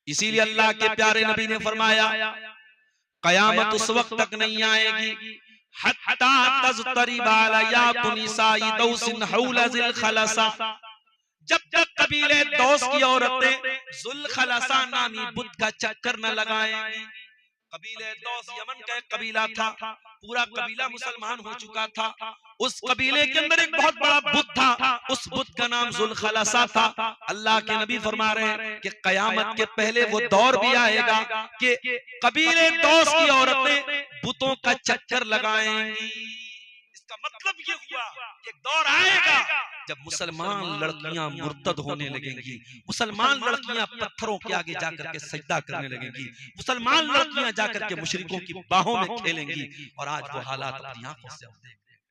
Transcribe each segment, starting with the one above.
इसीलिए अल्लाह के प्यारे नबी ने फरमाया कयामत उस वक्त तक नहीं आएगी हत्ता तज़तरिब अलयातु निसाई दौसिन हौला ज़िल खलसा, जब तक कबीले दौस की औरतें ज़ुल खलसा नामी बुत का चक्कर न लगाएंगी। कबीले दौस यमन का एक कबीला था, पूरा कबीला मुसलमान हो चुका था। उस कबीले के अंदर एक बहुत बड़ा बुत था, उस बुत का नाम ज़ुल खलसा था। अल्लाह के नबी फरमा रहे हैं कि कयामत के पहले वो दौर भी आएगा कि कबीले दौस की औरतें बुतों का चक्कर लगाएंगी। इसका मतलब ये हुआ कि एक दौर आएगा जब मुसलमान लड़कियां मुर्तद होने लगेंगी, मुसलमान लड़कियां पत्थरों के आगे जाकर के सजदा करने लगेंगी, मुसलमान लड़कियां जाकर के मुशरिकों की बाहों में खेलेंगी। और आज वो हालात अपनी आंखों से हम देख रहे हैं।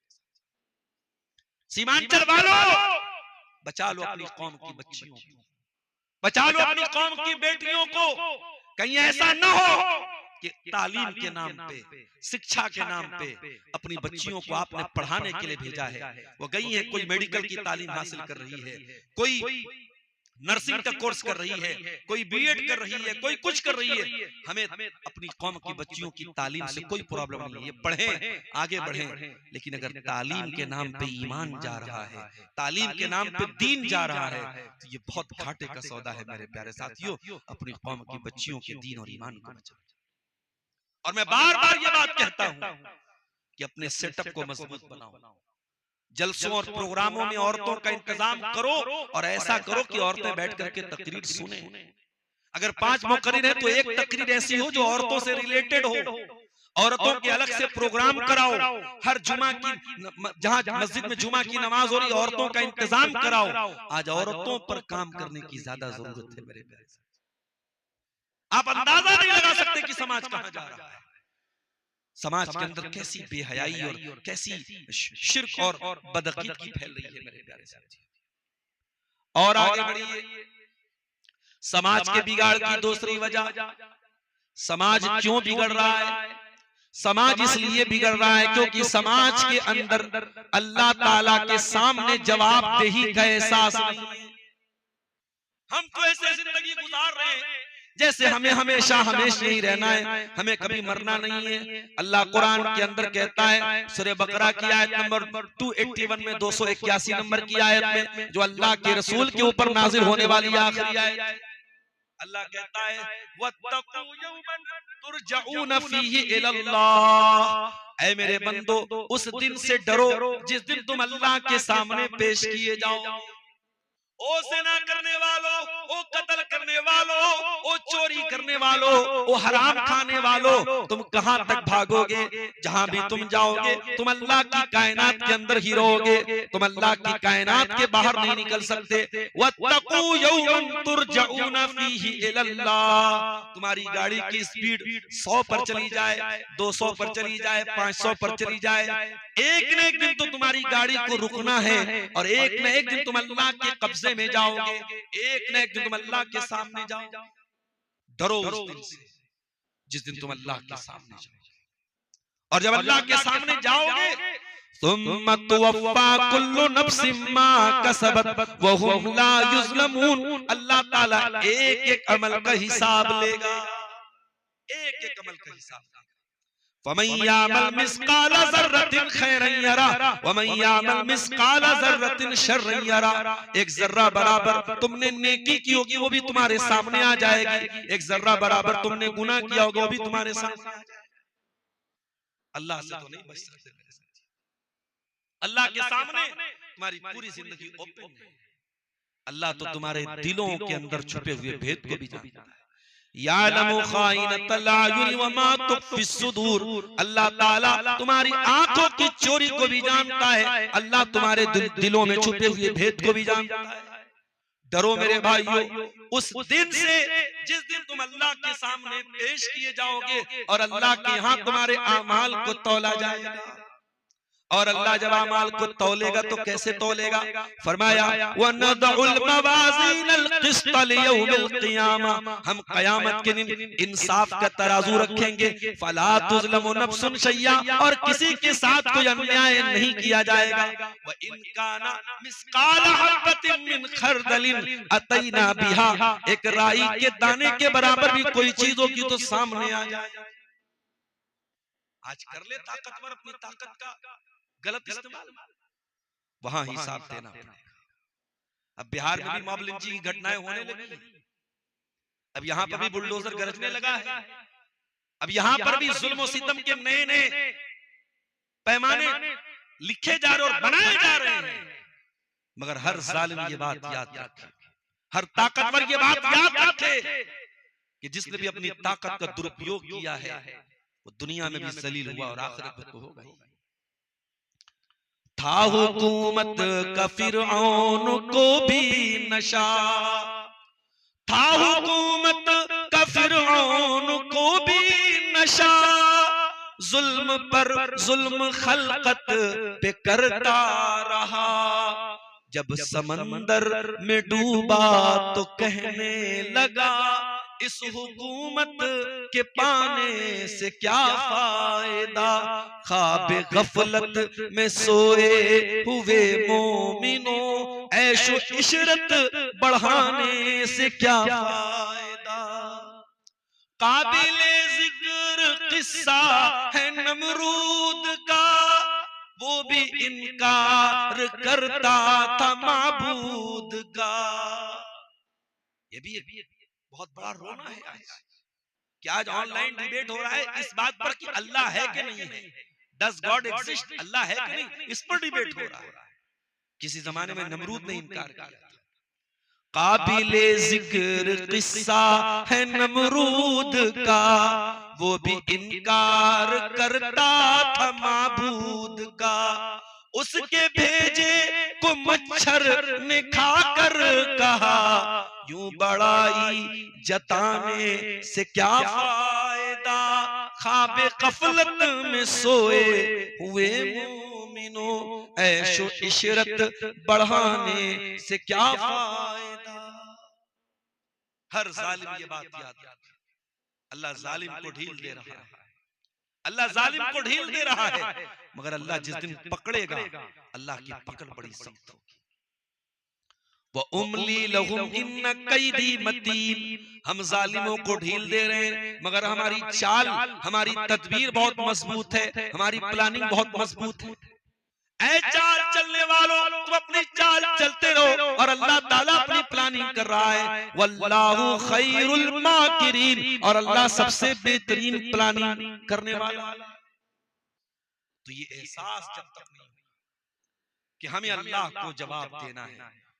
सीमांचल वालों, बचा लो अपनी कौम की बच्चियों को, बचा लो अपनी कौम की बेटियों को। कहीं ऐसा न हो कि तालीम के नाम पे, शिक्षा के नाम पे अपनी बच्चियों को आपने पढ़ाने के लिए भेजा है, वो गई है, कोई मेडिकल की तालीम हासिल कर रही है, कोई नर्सिंग का कोर्स कर रही है, कोई बीएड कर रही है, कोई कुछ कर रही है। हमें अपनी कौम की बच्चियों की तालीम से कोई प्रॉब्लम नहीं है, ये पढ़ें, आगे बढ़ें। लेकिन अगर तालीम के नाम पे ईमान जा रहा है, तालीम के नाम पे दीन जा रहा है, तो ये बहुत घाटे का सौदा है मेरे प्यारे साथियों। अपनी कौम की बच्चियों के दीन और ईमान को बचाओ। और मैं बार बार ये बात कहता हूं कि अपने सेटअप को मजबूत बनाओ, जलसों और प्रोग्रामों में औरतों का इंतजाम करो और ऐसा करो कि औरतें बैठ करके तकरीर सुने। अगर 5 मुकर्रिर है तो एक तकरीर ऐसी हो जो औरतों से रिलेटेड हो, औरतों के अलग से प्रोग्राम कराओ। हर जुमा की, जहां मस्जिद में जुमा की नमाज हो रही, औरतों का इंतजाम कराओ। आज औरतों पर काम करने की ज्यादा जरूरत है मेरे प्यारे। आप अंदाजा नहीं लगा सकते कि समाज कहां जा रहा है। समाज के अंदर कैसी बेहयाई और कैसी शिर्क और बदअकीदगी फैल रही है मेरे प्यारे साथी। और आगे बढ़िए, समाज के बिगाड़ की दूसरी वजह, समाज क्यों बिगड़ रहा है? समाज इसलिए बिगड़ रहा है क्योंकि समाज के अंदर अल्लाह ताला के सामने जवाबदेही का एहसास नहीं है। हम तो ऐसे जिंदगी गुजार रहे हैं जैसे हमें हमेशा ही रहना है, हमें कभी मरना नहीं है। अल्लाह कुरान के अंदर कहता है, सूरह बकरा की आयत नंबर 281 में, 281 नंबर की आयत में, जो अल्लाह के रसूल के ऊपर नाजिल होने वाली आखिरी आयत, अल्लाह कहता है वत्तकू यौमन तुरजऊन फीही इलल्लाह, ऐ मेरे बंदो उस दिन से डरो जिस दिन तुम अल्लाह के सामने पेश किए जाओ। ओ ज़िना करने वालों, ओ कत्ल करने वालों, ओ चोरी करने वालों, ओ हराम खाने वालों, तुम कहां तक भागोगे? जहां भी तुम जाओगे तुम अल्लाह की कायनात के अंदर ही रहोगे, तुम अल्लाह की कायनात के बाहर नहीं निकल सकते। वत्तकू यौमन तुरजऊन फीही इलल्लाह, तुम्हारी गाड़ी की स्पीड 100 पर चली जाए, 200 पर चली जाए, 500 पर चली जाए, एक न एक दिन तो तुम्हारी गाड़ी को रुकना है और एक न एक दिन तुम अल्लाह के कब्जे में जाओगे, एक न एक दिन तुम अल्लाह के सामने जाओगे। डरो उस दिन से जिस दिन तुम अल्लाह के सामने जाओगे, और जब अल्लाह के सामने जाओगे सुम्मा तुवफ्फा कुल्लु नफ्सिन मा कसबत व हुम ला युज़लमून, अल्लाह ताला एक एक अमल का हिसाब लेगा, एक एक अमल का हिसाब लेगा। फमन यामल मिस्काला ज़र्रतिन खैरन यरा वमन यामल मिस्काला ज़र्रतिन शर्रन यरा, एक जर्रा बराबर तुमने नेकी की होगी वो भी तुम्हारे सामने आ जाएगी, एक जर्रा बराबर तुमने गुनाह किया होगा वो भी तुम्हारे सामने आ जाएगा। अल्लाह से तो नहीं बच सकते मेरे साथी, अल्लाह के सामने तुम्हारी पूरी जिंदगी ओपन है। अल्लाह तो तुम्हारे दिलों के अंदर छुपे हुए भेद को भी जानता है। यालमु खाइनतल अयुन व मा तुख्फिस सुदूर, अल्लाह ताला तुम्हारी आंखों की चोरी को भी जानता है, अल्लाह तुम्हारे दिलों में छुपे हुए भेद को भी जानता है। डरो मेरे भाइयों उस दिन से जिस दिन तुम अल्लाह के सामने पेश किए जाओगे और अल्लाह के यहाँ तुम्हारे आमाल को तौला जाएगा। और अल्लाह जब अमाल को तौलेगा तो कैसे तौलेगा? फरमाया वनदउल मवाज़ीनल क़िस्त लियौमिल क़ियामा, हम क़यामत के दिन इंसाफ का तराजू रखेंगे। फला तुज़लमु नफ्सुन शैया, और किसी के साथ कोई अन्याय नहीं किया जाएगा। व इन काना मिस्काल हब्बतिन मिन खरदलिन अतैना बिहा, एक राई के दाने के बराबर भी कोई चीज होगी तो सामने आ जाए। आज कर ले ताकतवर अपनी ताकत का गलत इस्तेमाल, वहां हिसाब देना पड़ेगा। अब बिहार में भी मॉब लिंचिंग की घटनाएं होने लगी, अब यहाँ पर भी बुलडोजर गरजने लगा है, अब यहाँ पर भी जुल्म और सितम के नए नए पैमाने लिखे जा रहे और बनाए जा रहे हैं। मगर हर जालिम ये बात याद रखे, हर ताकतवर ये बात याद रखे कि जिसने भी अपनी ताकत का दुरुपयोग किया है वो दुनिया में भी जलील हुआ और आखिरत में तो होगा ही। था हुकूमत का फिरऔन को भी नशा, था हुकूमत का फिरऔन को भी नशा, जुल्म पर जुल्म खलकत पे करता रहा। जब समंदर में डूबा तो कहने लगा, इस हुकूमत के पाने से क्या फायदा, ख्वाबे गफलत में सोए हुए मोमिनों, ऐशो इशरत बढ़ाने से क्या फायदा। काबिले जिक्र किस्सा है नमरूद का, वो भी इनकार करता था माबूद का। ये भी बहुत बड़ा रोना है आज कि आज ऑनलाइन डिबेट हो रहा है इस बात पर कि अल्लाह है कि नहीं है, डज गॉड एग्जिस्ट, अल्लाह है कि नहीं, इस पर डिबेट हो रहा है। किसी जमाने में नमरूद ने इनकार किया था। काबिले जिक्र किस्सा है नमरूद का, वो भी इनकार करता था माबूद का। उसके भेजे को मच्छर ने खाकर कहा, यूं बड़ाई जताने से क्या फायदा, ख्वाबे गफलत में सोए हुए मोमिनों, ऐशो इशरत बढ़ाने से क्या फायदा। हर जालिम ये बात याद रखे, अल्लाह जालिम को ढील दे रहा है, अल्लाह जालिम को ढील दे रहा है, मगर अल्लाह जिस दिन पकड़ेगा अल्लाह की पकड़ बड़ी सख्त होगी। वो उमली लहुम इन्न कैदी मतीन, हम जालिमों को ढील दे रहे हैं मगर हमारी चाल, हमारी तदबीर बहुत मजबूत है, हमारी प्लानिंग बहुत मजबूत है। ऐ चाल चलने वालों, तुम अपनी चाल चलते रहो और अल्लाह ताला अपनी प्लानिंग कर रहा है। वल्लाहु खैरुल माकिरीन, और अल्लाह सबसे बेहतरीन प्लानिंग करने वाला। तो ये एहसास जब तक नहीं कि हमें अल्लाह को जवाब देना है,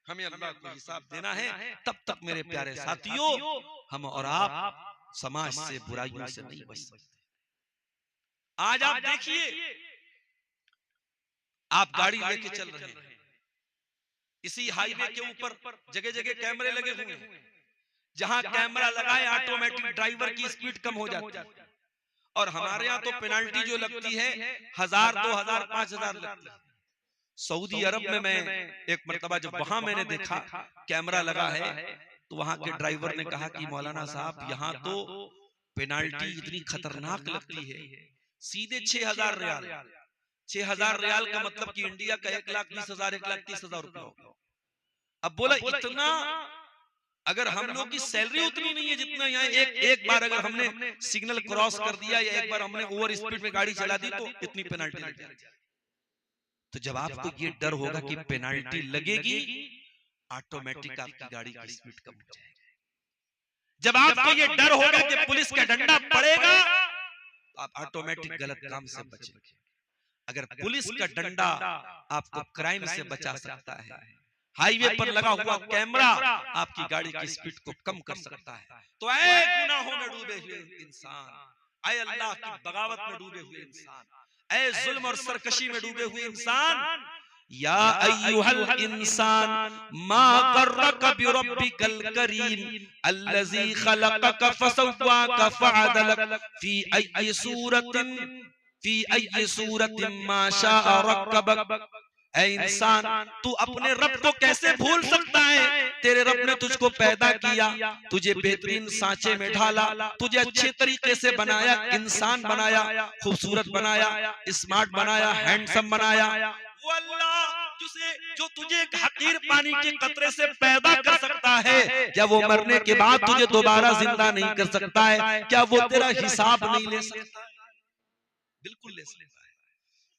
हमें अल्लाह को हिसाब देना है, तब तक मेरे प्यारे साथियों हम और आप समाज से बुराइयों से नहीं बच सकते। आज आप देखिए, आप गाड़ी लेके चल रहे हैं, इसी हाईवे के ऊपर जगह जगह कैमरे लगे हुए हैं, जहां कैमरा लगाए ऑटोमेटिक ड्राइवर की स्पीड कम हो जाती है। और हमारे यहाँ तो पेनाल्टी जो लगती है 1000, 2000, 5000 लगती है। सऊदी अरब में मैं एक मर्तबा जब वहां मैंने देखा कैमरा लगा है, तो वहां के ड्राइवर ने कहा कि मौलाना साहब यहाँ तो पेनाल्टी इतनी खतरनाक लगती है, सीधे 6000 रियाल। 6000 रियाल का मतलब कि इंडिया का 1,20,000, 1,30,000 रुपया होगा। अब बोला इतना, अगर हम लोग की सैलरी उतनी नहीं है जितना यहाँ, एक बार अगर हमने सिग्नल क्रॉस कर दिया या एक बार हमने ओवर स्पीड में गाड़ी चला दी तो इतनी पेनाल्टी लग जाएगी। तो जब आपको ये डर होगा कि पेनाल्टी लगेगी, ऑटोमेटिक आपकी गाड़ी की स्पीड कम हो जाएगी। जब आपको ये डर होगा कि पुलिस का डंडा पड़ेगा, तो आप ऑटोमेटिक गलत काम से बचेंगे। अगर पुलिस का डंडा आपको क्राइम से बचा सकता है, हाईवे पर लगा हुआ कैमरा आपकी गाड़ी की स्पीड को कम कर सकता है, तो ऐ गुनाहों में डूबे हुए इंसान, ऐ अल्लाह की बगावत में डूबे हुए इंसान, ऐ जुल्म और सरकशी में डूबे हुए इंसान, या अय्युहल इंसान मा गर्रक बिरब्बिकल करीम अल्लज़ी खलक़क फसव्वाक फअदलक फी अय्यि सूरतिन फी अय्यि सूरतिन मा शाअ रक्कबक। ऐ इंसान, तू अपने रब को कैसे भूल सकता है? तेरे रब ने तुझको पैदा किया, तुझे बेहतरीन सांचे में ढाला, तुझे अच्छे तरीके से बनाया, इंसान बनाया, खूबसूरत बनाया, स्मार्ट बनाया, हैंडसम बनाया। वो अल्लाह जो तुझे एक हकीर पानी के कतरे से पैदा कर सकता है, क्या वो मरने के बाद तुझे दोबारा जिंदा नहीं कर सकता है? क्या वो तेरा हिसाब नहीं ले सकता? बिल्कुल ले सकता है।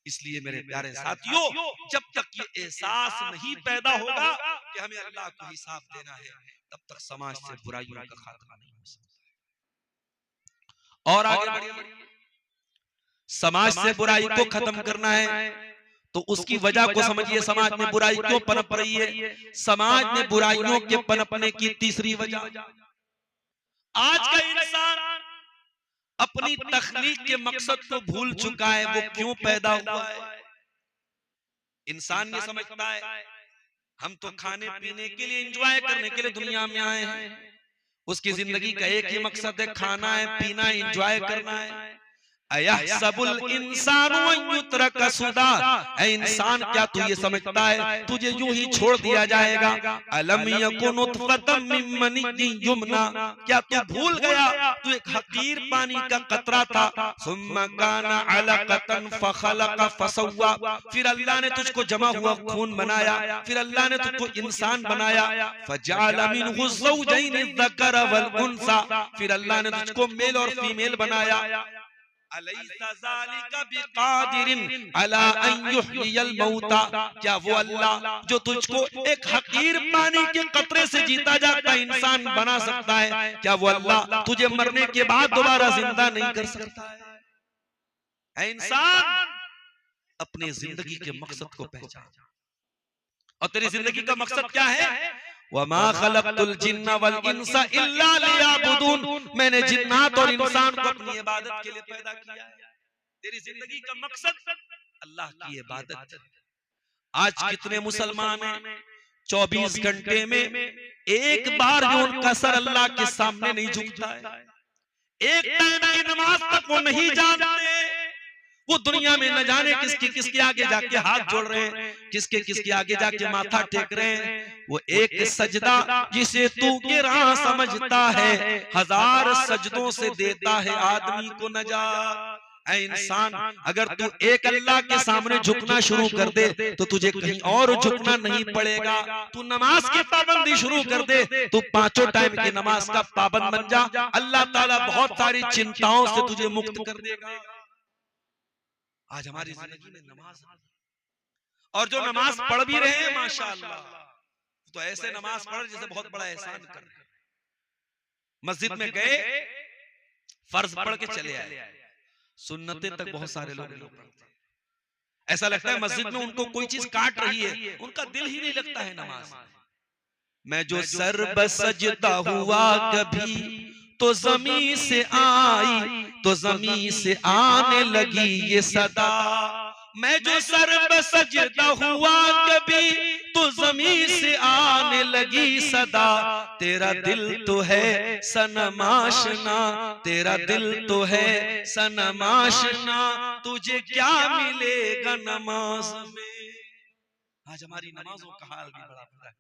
इसलिए मेरे प्यारे साथियों, जब तक ये एहसास नहीं पैदा होगा कि हमें अल्लाह को हिसाब देना है, तब तक समाज से बुराइयों का खात्मा नहीं हो सकता। और आगे बढ़िए, समाज से बुराई को खत्म करना है तो उसकी वजह को समझिए। समाज में बुराई क्यों पनप रही है? समाज में बुराइयों के पनपने की तीसरी वजह, आज का इंसान अपनी तख्लीक के मकसद को भूल चुका है। वो क्यों पैदा हुआ है? इंसान ये समझता है हम तो खाने पीने के लिए, एंजॉय करने के लिए दुनिया में आए हैं। उसकी जिंदगी का एक ही मकसद है, खाना है, पीना, एंजॉय करना है। अयहसबुल इंसानु अन युत्रका सुदा। ऐ इंसान, क्या तू ये समझता है तुझे यूं ही छोड़ दिया जाएगा? अलम यकुन नुतफतम मिन मनिय्यिन युमना। क्या तू भूल गया तू एक हकीर पानी का कतरा था? सुम्मा काना अलकतन फखलक फसव्वा। फिर अल्लाह ने तुझको जमा हुआ खून बनाया, फिर अल्लाह ने तुझको इंसान बनाया। फजअल मिनहु ज़ौजैन अज़्ज़कर वल उन्सा। फिर अल्लाह ने तुझको मेल और फीमेल बनाया। अलैसा ज़ालिका बिक़ादिरिन अला अन युहयियल मौता। क्या वो अल्लाह जो तुझको एक हकीर पानी के कतरे से जीता जागता इंसान बना सकता है, क्या वो अल्लाह तुझे मरने के बाद दोबारा जिंदा नहीं कर सकता है? ऐ इंसान, अपने जिंदगी के मकसद को पहचान। और तेरी जिंदगी का मकसद क्या है? वमा खलक़तुल जिन्ना वल इंसा इल्ला लियअबुदून। मैंने जिन्नात और इंसान को अपनी इबादत के लिए पैदा किया है। तेरी जिंदगी का मकसद अल्लाह की इबादत। आज कितने मुसलमान हैं 24 घंटे में एक बार जो उनका सर अल्लाह के सामने नहीं झुकता है, एक टाइम की नमाज तक वो नहीं जानते। वो दुनिया में न जाने किसके किसके आगे जाके हाथ जोड़ रहे हैं, किसके किसके आगे जाके माथा टेक रहे हैं। वो एक सजदा जिसे तू गिरा समझता है, 1000 सजदों से देता है आदमी को नजात। ऐ इंसान, अगर तू एक अल्लाह के सामने झुकना शुरू कर दे तो तुझे कहीं और झुकना नहीं पड़ेगा। तू नमाज की पाबंदी शुरू कर दे, तू 5 टाइम की नमाज का पाबंद बन जा, अल्लाह ताला बहुत सारी चिंताओं से तुझे मुक्त कर देगा। आज हमारी जिंदगी में नमाज, और जो नमाज पढ़ भी रहे हैं माशाअल्लाह, तो ऐसे नमाज पढ़ जैसे बहुत बड़ा एहसान कर रहे हैं। मस्जिद में गए, फर्ज पढ़ के चले आए, सुन्नतें तक बहुत सारे लोग नहीं पढ़ते। ऐसा लगता है मस्जिद में उनको कोई चीज काट रही है, उनका दिल ही नहीं लगता है नमाज। मैं जो सर बसजदा हुआ कभी तो ज़मीं से आई, तो ज़मीं से आने लगी ये सदा। मैं जो सर बसजदा हुआ कभी तो ज़मीं से आने लगी सदा। तेरा दिल तो है सनम आशना, तेरा दिल तो है सनम आशना, तुझे क्या मिलेगा नमाज में। आज हमारी नमाजों का हाल भी बड़ा बुरा है।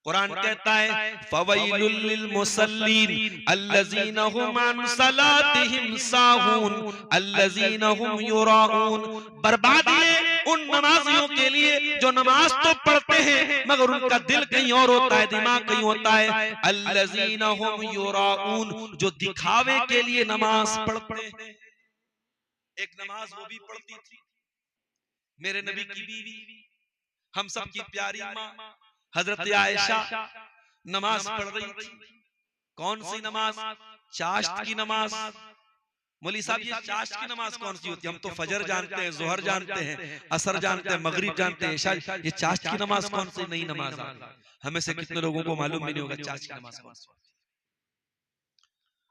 कुरान कहता है फवैलुल लिल मुसल्लीन अल्लज़ीना हुम अन सलातिहिम साहून अल्लज़ीना हुम युराऊन। बर्बादी है उन नमाजियों के लिए जो नमाज तो पढ़ते हैं मगर उनका दिल कहीं और होता है, दिमाग कहीं होता है। अल्लज़ीना हुम युराऊन, जो दिखावे के लिए नमाज पढ़ते हैं। एक नमाज वो भी पढ़ती थी, मेरे नबी की बीवी, हम सब की प्यारी माँ हजरत आयशा नमाज पढ़ रही थी। कौन सी नमाज? चाश्त की नमाज। मौलवी साहब ये चाश्त की नमाज कौन सी होती है? हम तो फजर जानते हैं, जोहर जानते हैं, असर जानते हैं, मगरिब जानते हैं, इशा। ये चाश्त की नमाज कौन सी नई नमाज है? हमें से कितने लोगों को मालूम भी नहीं होगा चाश्त की नमाज कौन सी।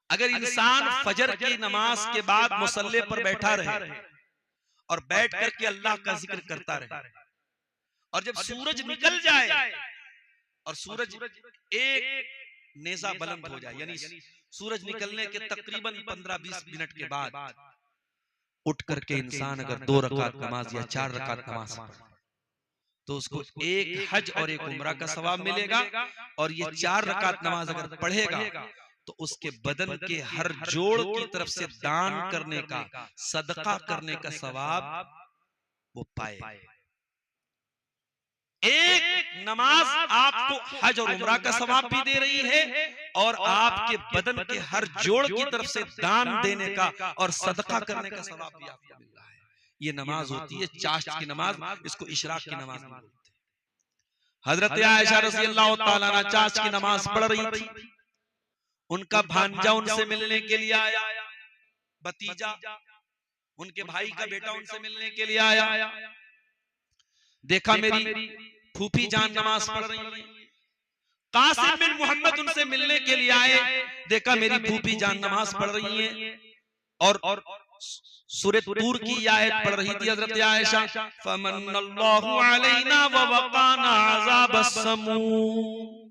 अगर इंसान फजर की नमाज के बाद मुसल्ले पर बैठा रहे और बैठ करके अल्लाह का जिक्र करता रहे, और जब सूरज निकल जाए और सूरज एक नेज़ा बुलंद हो जाए, यानी सूरज निकलने के तकरीबन 15-20 मिनट के बाद उठ करके इंसान अगर 2 रकात नमाज या 4 रकात नमाज पढ़े तो उसको एक हज और एक उम्रा का सवाब मिलेगा। और ये 4 रकात नमाज अगर पढ़ेगा तो उसके बदन के हर जोड़ की तरफ से दान करने का, सदका करने का सवाब वो पाए। एक नमाज आपको हज और उम्रा का सवाब भी दे रही है और आपके बदन के हर जोड़ की तरफ से दान देने का और सदका करने का सवाब भी आपको मिल रहा है। ये नमाज होती है चाश्त की नमाज, इसको इशराक की नमाज नहीं बोलते। हजरत आयशा रज़ी अल्लाह तआला अन्हा चाश्त की नमाज पढ़ रही थी, उनका भांजा उनसे मिलने के लिए आया, भतीजा उनके भाई का बेटा उनसे मिलने के लिए आया। देखा मेरी फूफी जान नमाज पढ़ रही है, कासिम बिन मोहम्मद उनसे मिलने के लिए आए, देखा मेरी फूफी जान नमाज पढ़ रही है और सूरह तूर की आयत पढ़ रही थी हजरत आयशा, फमन्नल्लाहु अलैना व वक़ाना अज़ाबस समूम।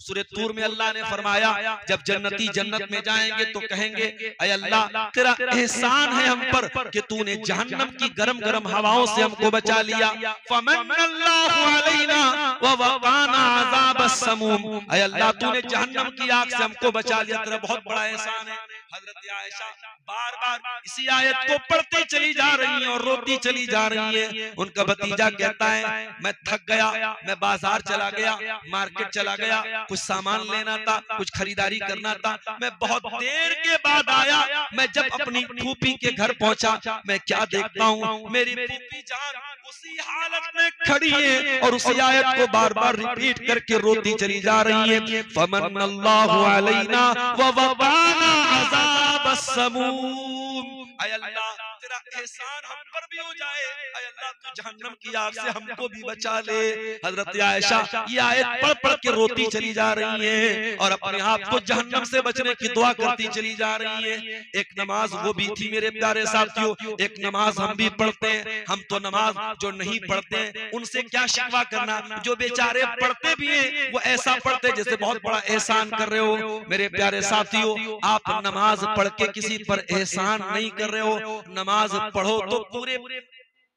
सूरह तूर में अल्लाह ने फरमाया जब जन्नती जन्नत में जाएंगे तो कहेंगे ऐ अल्लाह तेरा एहसान है हम पर कि तूने जहन्नम की गरम गरम हवाओं से हमको बचा लिया। फमन्नल्लाहु अलैना व वक़ाना अज़ाबस समूम, ऐ अल्लाह तूने जहन्नम की आग से हमको बचा लिया, तेरा बहुत बड़ा एहसान है। हजरत आयशा बार बार इसी आयत को पढ़ती चली जा रही है और रोती चली जा रही है। उनका भतीजा कहता है मैं थक गया, मैं बाजार चला गया, मार्केट चला गया, कुछ सामान लेना था, कुछ खरीदारी करना था, मैं बहुत देर के बाद आया। मैं जब अपनी फूफी के घर पहुंचा मैं क्या देखता हूँ, मेरी फूफी जान उसी हालत में खड़ी है और उसी आयत को बार बार रिपीट करके रोती चली जा रही है। फमन्नल्लाहु अलैना व वक़ाना अज़ाबस समूम, ऐ अल्लाह तेरा एहसान हम पर भी हो जाए, ऐ अल्लाह तू जहन्नम की आग से हमको भी बचा ले। हजरत आयशा ये आयत पढ़ पढ़ के रोती चली जा रही है और अपने आप को जहन्नम से बचने की दुआ करती चली जा रही है। एक नमाज वो भी थी मेरे प्यारे साथियों, एक नमाज हम भी पढ़ते हैं। हम तो नमाज जो नहीं पढ़ते हैं उनसे क्या शिकवा करना, जो बेचारे पढ़ते भी हैं वो ऐसा पढ़ते जैसे बहुत बड़ा एहसान कर रहे हो। मेरे प्यारे साथियों आप नमाज पढ़ के किसी पर एहसान नहीं कर रहे हो, नमाज पढ़ो तो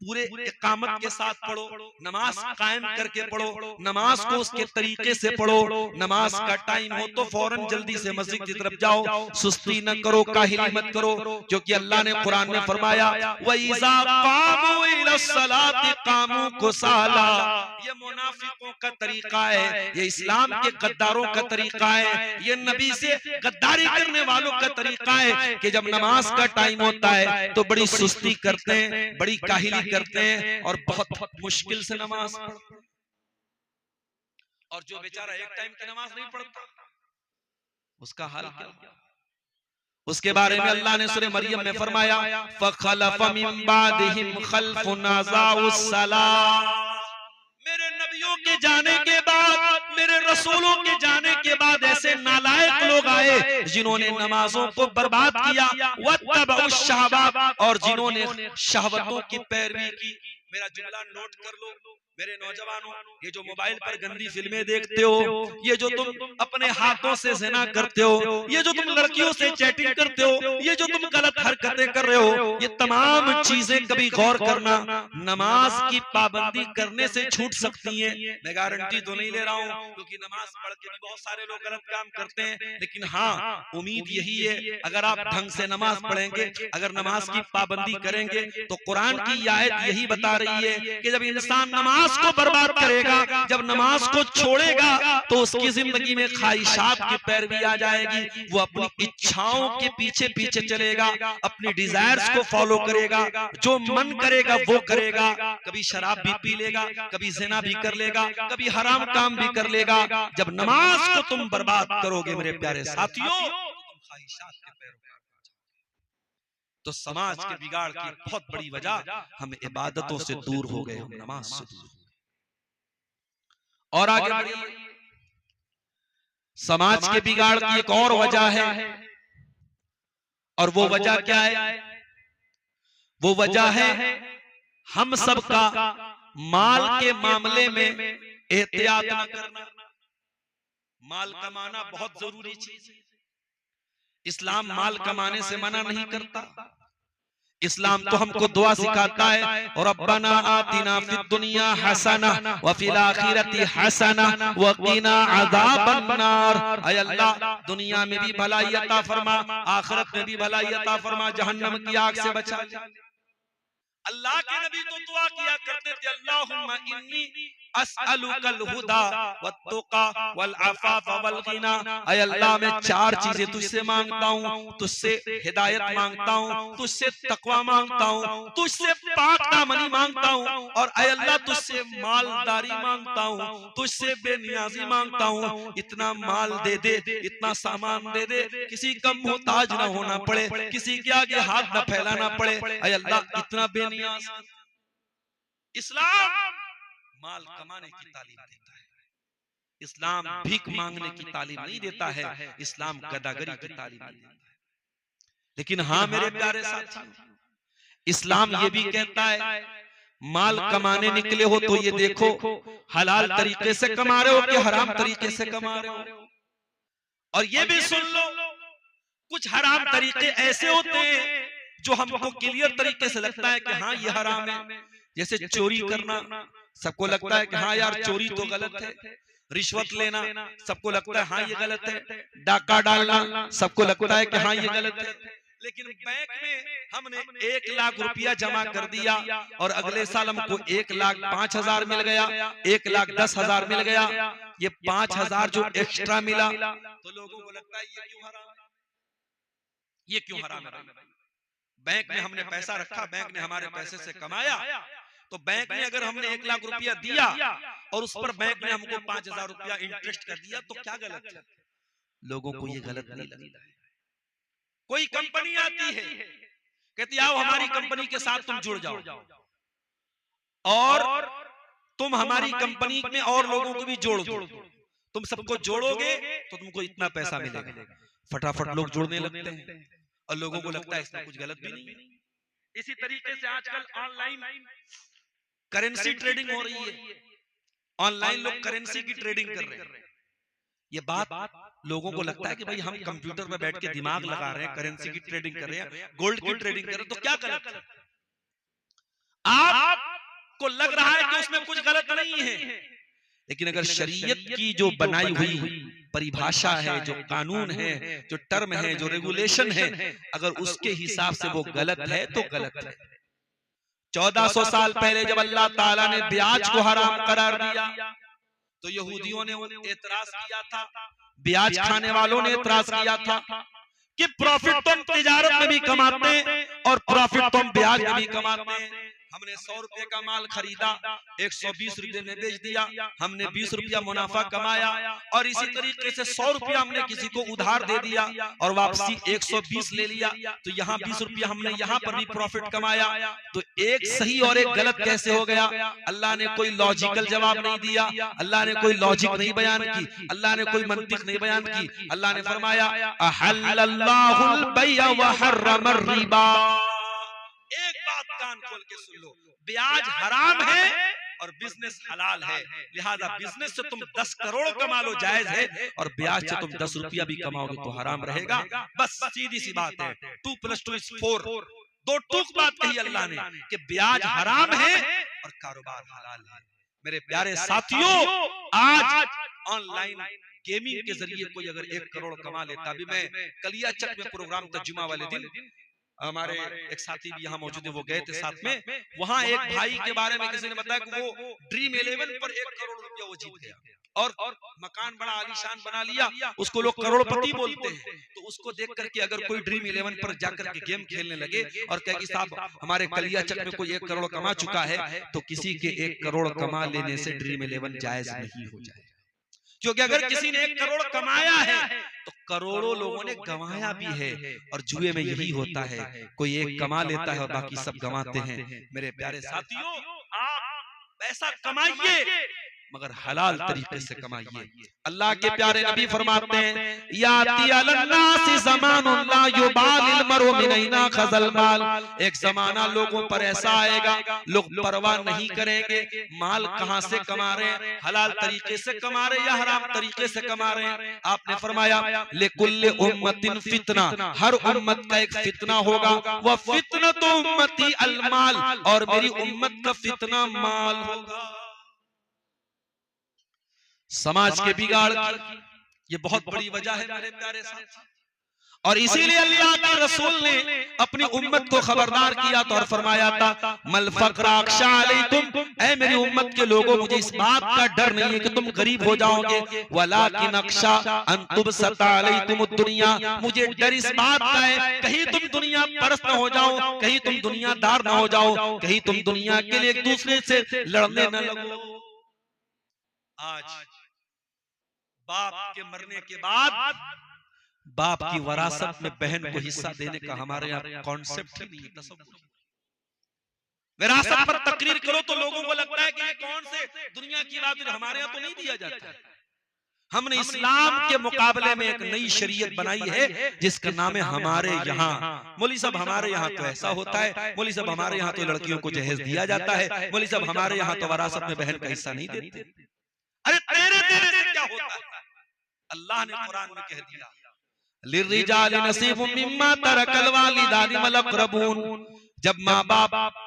पूरे इकामत के साथ पढ़ो, नमाज कायम करके पढ़ो, नमाज को उसके तरीके से पढ़ो। नमाज का टाइम हो तो फौरन जल्दी से मस्जिद की तरफ जाओ, सुस्ती न करो, काहिली मत करो, क्योंकि अल्लाह ने कुरान में फरमाया वइज़ा क़ामू इलस्सलाति क़ामू कुसाला। ये मुनाफिकों का तरीका है, ये इस्लाम के गद्दारों का तरीका है, ये नबी से गद्दारी करने वालों का तरीका है कि जब नमाज का टाइम होता है तो बड़ी सुस्ती करते हैं, बड़ी काहिली करते हैं और बहुत मुश्किल से नमाज पढ़ते हैं। और जो बेचारा एक टाइम की नमाज नहीं पढ़ता उसका हाल क्या? उसके बारे में अल्लाह ने सूरह मरियम में फरमाया फखलफ मिन बादिहिम खल्फुन अज़ाउस सलाह। मेरे नबियों के जाने के बाद, मेरे रसूलों के जाने के बाद ऐसे नालायक लोग आए जिन्होंने नमाजों को बर्बाद किया, वत्तबउश शहवात, और जिन्होंने शहवतों की पैरवी की। मेरा जुमला नोट कर लो मेरे नौजवानों, ये जो मोबाइल पर गंदी फिल्में देखते हो, ये जो तुम अपने हाथों से ज़िना करते हो, ये जो तुम लड़कियों से चैटिंग करते हो, ये जो तुम गलत हरकतें कर रहे हो, ये तमाम चीजें कभी गौर करना नमाज की पाबंदी करने से छूट सकती हैं। मैं गारंटी तो नहीं ले रहा हूँ क्योंकि नमाज पढ़ के भी बहुत सारे लोग गलत काम करते हैं, लेकिन हाँ उम्मीद यही है अगर आप ढंग से नमाज पढ़ेंगे, अगर नमाज की पाबंदी करेंगे तो कुरान की आयत यही बता रही है कि जब इंसान नमाज को बर्बाद करेगा, जब नमाज को छोड़ेगा तो उसकी जिंदगी में ख्वाहिशात की पैरवी आ जाएगी, वो अपनी इच्छाओं के पीछे पीछे चलेगा, अपनी डिजायर्स को फॉलो करेगा, जो मन करेगा वो करेगा। कभी शराब भी पी लेगा, कभी ज़िना भी कर लेगा, कभी हराम काम भी कर लेगा। जब नमाज को तुम बर्बाद करोगे मेरे प्यारे साथियों तो तुम ख्वाहिशात के पैरोकार। तो समाज के बिगाड़ की बहुत बड़ी वजह हम इबादतों से दूर हो गए, हम नमाज से दूर। और आगे बढ़िए, समाज के बिगाड़ की एक और वजह है, और वो वजह क्या है? वो वजह है हम सबका माल के मामले में एहतियात न करना। माल कमाना बहुत जरूरी चीज है, इस्लाम माल कमाने से मना नहीं करता, इस्लाम तो हमको दुआ सिखाता है, और रब्बना आतिना फिद दुनिया हसना व फिल आखिरति हसना व क़िना अज़ाबन नार। ऐ अल्लाह दुनिया में भी भलाई अता फरमा, आखिरत में भी भलाई अता फरमा, जहन्नम की आग से बचा ले। अल्लाह के नबी तो दुआ किया करते थे, अल्लाहुम्मा इन्नी अस्अलुकल हुदा वत्तुका वल अफ़ाफ़ वल गिना। ऐ अल्लाह मैं चार चीजें तुझसे मांगता हूँ, तुझसे हिदायत मांगता हूँ, तुझसे तकवा मांगता हूँ, तुझसे पाक दामनी मांगता हूँ, और ऐ अल्लाह तुझसे मालदारी मांगता हूँ, तुझसे बेनियाजी मांगता हूँ। इतना माल दे दे, इतना सामान दे दे, किसी का मोहताज ना होना पड़े, किसी के आगे हाथ न फैलाना पड़े। ऐ अल्लाह इतना बेनियाज। इस्लाम माल कमाने की तालीम देता है, इस्लाम भीख मांगने की तालीम नहीं देता है, इस्लाम गदागरी की तालीम देता है। लेकिन हाँ मेरे प्यारे साथियों, इस्लाम ये भी कहता है माल कमाने निकले हो तो ये देखो हलाल तरीके से कमा रहे हो कि हराम तरीके से कमा रहे हो। और ये भी सुन लो, कुछ हराम तरीके ऐसे होते हैं जो हमको क्लियर तरीके से लगता है कि हाँ ये हराम है। जैसे चोरी करना, सबको लगता है कि हाँ यार चोरी तो गलत है। रिश्वत लेना, सबको लगता है हाँ ये गलत है। डाका डालना, सबको लगता है कि हाँ ये गलत है। लेकिन बैंक में हमने 1 लाख रुपया जमा कर दिया और अगले साल हमको 1,05,000 मिल गया, 1,10,000 मिल गया। ये 5,000 जो एक्स्ट्रा मिला तो लोगों को लगता है ये क्यों हराम है, ये क्यों हराम है। बैंक में हमने पैसा रखा, बैंक ने हमारे पैसे से कमाया, तो बैंक में अगर हमने 1 लाख रुपया दिया और उस पर बैंक ने हमको 5,000 रुपया इंटरेस्ट कर दिया तो क्या गलत है? लोगों को ये गलत नहीं लगता है। कोई कंपनी आती है, कहती आओ हमारी कंपनी के साथ तुम जुड़ जाओ, और तुम हमारी कंपनी में और लोगों को भी जोड़ दो, तुम सबको जोड़ोगे तो तुमको इतना पैसा मिलेगा। फटाफट लोग जुड़ने लगते हैं और लोगों को लगता है इसमें कुछ गलत भी नहीं। इसी तरीके से आजकल ऑनलाइन करेंसी ट्रेडिंग हो रही है, ऑनलाइन लोग करेंसी की ट्रेडिंग कर रहे हैं। ये बात लोगों को लगता है कि भाई हम कंप्यूटर पर बैठ के दिमाग लगा रहे हैं, करेंसी की ट्रेडिंग कर रहे हैं, गोल्ड की ट्रेडिंग कर रहे हैं, तो क्या गलत है? आपको लग रहा है कि उसमें कुछ गलत नहीं है, लेकिन अगर शरीयत की जो बनाई हुई परिभाषा है, जो कानून है, जो टर्म है, जो रेगुलेशन है, अगर उसके हिसाब से वो गलत है तो गलत है। 1400 साल पहले जब अल्लाह ताला ने ब्याज को हराम करार दिया तो यहूदियों ने एतराज किया था, ब्याज खाने वालों ने एतराज किया था कि प्रॉफिट तुम तिजारत में भी कमाते हैं और प्रॉफिट तुम ब्याज में भी कमाते हैं। हमने 100 रुपए का माल खरीदा, 120 रुपए में बेच दिया, हमने 20 रुपया मुनाफा कमाया, और इसी तरीके से 100 रुपया हमने किसी को उधार दे दिया और वापसी 120 ले लिया, तो यहाँ 20 रुपया हमने यहाँ पर भी प्रॉफिट कमाया। तो एक सही और एक गलत कैसे हो गया? अल्लाह ने कोई लॉजिकल जवाब नहीं दिया, अल्लाह ने कोई लॉजिक नहीं बयान की, अल्लाह ने कोई मंतिक नहीं बयान की। अल्लाह ने फरमाया अहल्लल्लाहुल बैअ व हर्रमर रिबा। एक बात कान खोल के सुन लो, ब्याज हराम है और बिजनेस हलाल है, लिहाजा बिजनेस से तुम 10 करोड़ कमा लो जायज है, और ब्याज से तुम 10 रुपया भी कमाओगे तो हराम रहेगा। बस सीधी सी बात है, 2 + 2 = 4। दो टूक बात कही अल्लाह ने कि ब्याज हराम है और कारोबार हलाल है। मेरे प्यारे साथियों, आज ऑनलाइन गेमिंग के जरिए कोई अगर 1 करोड़ कमा लेता, अभी मैं कलियाचक में प्रोग्राम था जुमा वाले दिन, हमारे एक साथी भी यहाँ मौजूद है, वो गए थे साथ में, वहां एक भाई के बारे में किसी ने बताया कि वो ड्रीम 11 पर 1 करोड़ रुपया वो जीत गया और मकान बड़ा आलीशान बना लिया, उसको लोग करोड़पति बोलते हैं। तो उसको देख करके अगर कोई ड्रीम 11 पर जाकर के गेम खेलने लगे और कहे कि साहब हमारे कलियाचक में कोई 1 करोड़ कमा चुका है, तो किसी के 1 करोड़ कमा लेने से ड्रीम 11 जायज नहीं हो जाए, क्योंकि अगर किसी ने 1 करोड़ कमाया है तो करोड़ों लोगों ने गंवाया भी है। और जुए में यही होता है, कोई एक कमा लेता है और बाकी सब गंवाते हैं। मेरे प्यारे साथियों, आप पैसा कमाइए, मगर हलाल तरीके से कमाइए। अल्लाह के प्यारे नबी फरमाते हैं, याती अलन्नासी ज़मानुन ला युबालिल मरउ मिन ऐना खज़ल माल, एक जमाना लोगों पर ऐसा आएगा, लोग परवाह नहीं करेंगे माल कहां से कमा रहे हैं, हलाल तरीके से कमा रहे हैं या हराम तरीके से कमा रहे हैं। आपने फरमाया लिकुल्लि उम्मतिन फितना, हर उम्मत का एक फितना होगा, वह फितनतु उम्मती अलमाल, और मेरी उम्मत का फितना माल होगा। समाज के बिगाड़ की ये बहुत बड़ी वजह है मेरे प्यारे साथ, और इसीलिए अल्लाह के रसूल ने अपनी उम्मत को खबरदार किया तो और फरमाया था मल फक्र अख्शा अलैकुम, ऐ मेरी उम्मत के लोगों मुझे इस बात का डर नहीं है कि तुम गरीब हो जाओगे, वलाकिन अख्शा अन तुबसता अलैकुम दुनिया, मुझे डर इस बात का है कहीं तुम दुनिया परस्त न हो जाओ, कहीं तुम दुनियादार न हो जाओ, कहीं तुम दुनिया के लिए एक दूसरे से लड़ने न लगो। आज बाप के मरने के बाद बाप की वरासत में बहन को हिस्सा देने का हमारे यहाँ कॉन्सेप्ट ही नहीं है, तसव्वुर। विरासत पर तकरीर करो तो लोगों को लगता है कि ये कौन से दुनिया की बात है, हमारे यहाँ तो नहीं दिया जाता है। हमने इस्लाम के मुकाबले में एक नई शरीयत बनाई है जिसका नाम है हमारे यहाँ। मौलवी साहब हमारे यहाँ तो ऐसा होता है, मौलवी साहब हमारे यहाँ तो लड़कियों को जहेज दिया जाता है, मौलवी साहब हमारे यहाँ तो वरासत में बहन का हिस्सा नहीं देते। अरे तेरे तेरे से क्या होता है? अल्लाह ने कुरान में कह दिया लिर्रिजालि नसीबुम मिम्मा तरकल वालिदानि वल अक़रबून, जब माँ बाप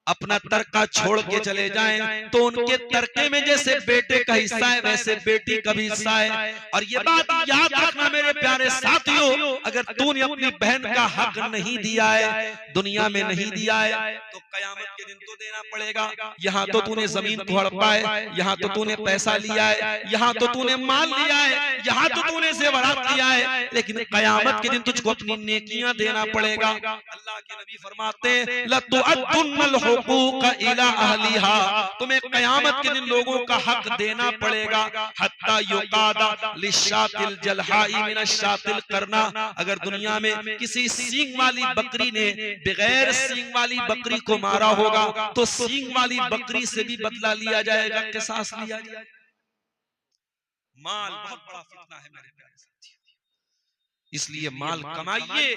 अपना तरका छोड़ के चले जाएं तो उनके तरके में जैसे बेटे का हिस्सा है वैसे बेटी का भी हिस्सा है। और ये बात याद रखना मेरे प्यारे साथियों, अगर तूने अपनी बहन का हक नहीं दिया है, दुनिया में नहीं दिया है, तो कयामत के दिन तो देना पड़ेगा। यहाँ तो तूने जमीन को हड़पा है, यहाँ तो तूने पैसा लिया है, यहाँ तो तूने माल लिया है, यहाँ तो तूने ज़ेवरात लिया है, लेकिन कयामत के दिन तुझको अपनी नेकियां देना पड़ेगा। अल्लाह के नबी फरमाते हैं लतुअद्दुन्नल हुकूक इला अहलिहा, तुम्हें कयामत के दिन लोगों का हक देना पड़ेगा। हत्ता युकादा लिशातिल जलहाई मिनशातिल करना, अगर दुनिया में किसी सींग वाली बकरी ने बगैर सींग वाली बकरी को मारा होगा तो सींग वाली बकरी से भी बदला लिया जाएगा, किसास लिया जाएगा। माल बहुत बड़ा फितना है मेरे प्यारे साथियों, इसलिए माल कमाइए,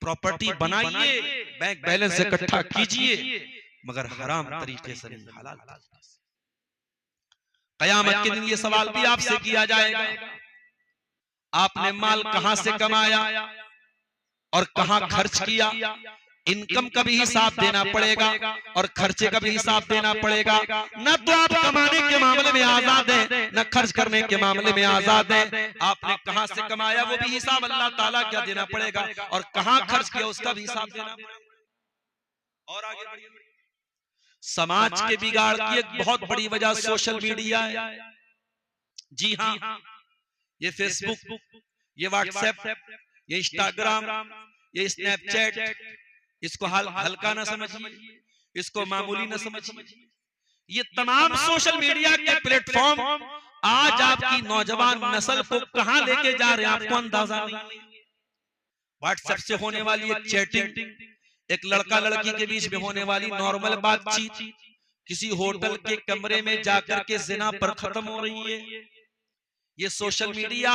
प्रॉपर्टी बनाइए, बैंक बैलेंस इकट्ठा कीजिए, मगर हराम तरीके से नहीं, हलाल तरीके से। कयामत के दिन ये सवाल भी आपसे किया जाएगा, आपने माल कहां से कमाया और कहां खर्च किया। इनकम का भी हिसाब देना पड़ेगा और खर्चे का भी हिसाब देना पड़ेगा। न तो आप कमाने के मामले में आजाद हैं, न खर्च करने के मामले में आजाद हैं। आपने कहां से कमाया वो भी हिसाब अल्लाह ताला क्या देना पड़ेगा, और कहां खर्च किया उसका भी हिसाब देना पड़ेगा। और आगे बढ़िए, समाज के बिगाड़ की एक बहुत बड़ी वजह सोशल मीडिया है। जी हाँ, ये फेसबुक, ये व्हाट्सएप, ये इंस्टाग्राम, ये स्नैपचैट, इसको हल्का ना समझिए, इसको मामूली ना समझिए। ये तमाम सोशल मीडिया के प्लेटफॉर्म आज आपकी नौजवान नस्ल को कहां लेके जा रहे हैं आपको अंदाजा नहीं। व्हाट्सएप से होने वाली एक चैटिंग, एक लड़का लड़की के बीच में होने वाली नॉर्मल बातचीत, किसी होटल के कमरे में जाकर के जिना पर खत्म हो रही है। ये सोशल मीडिया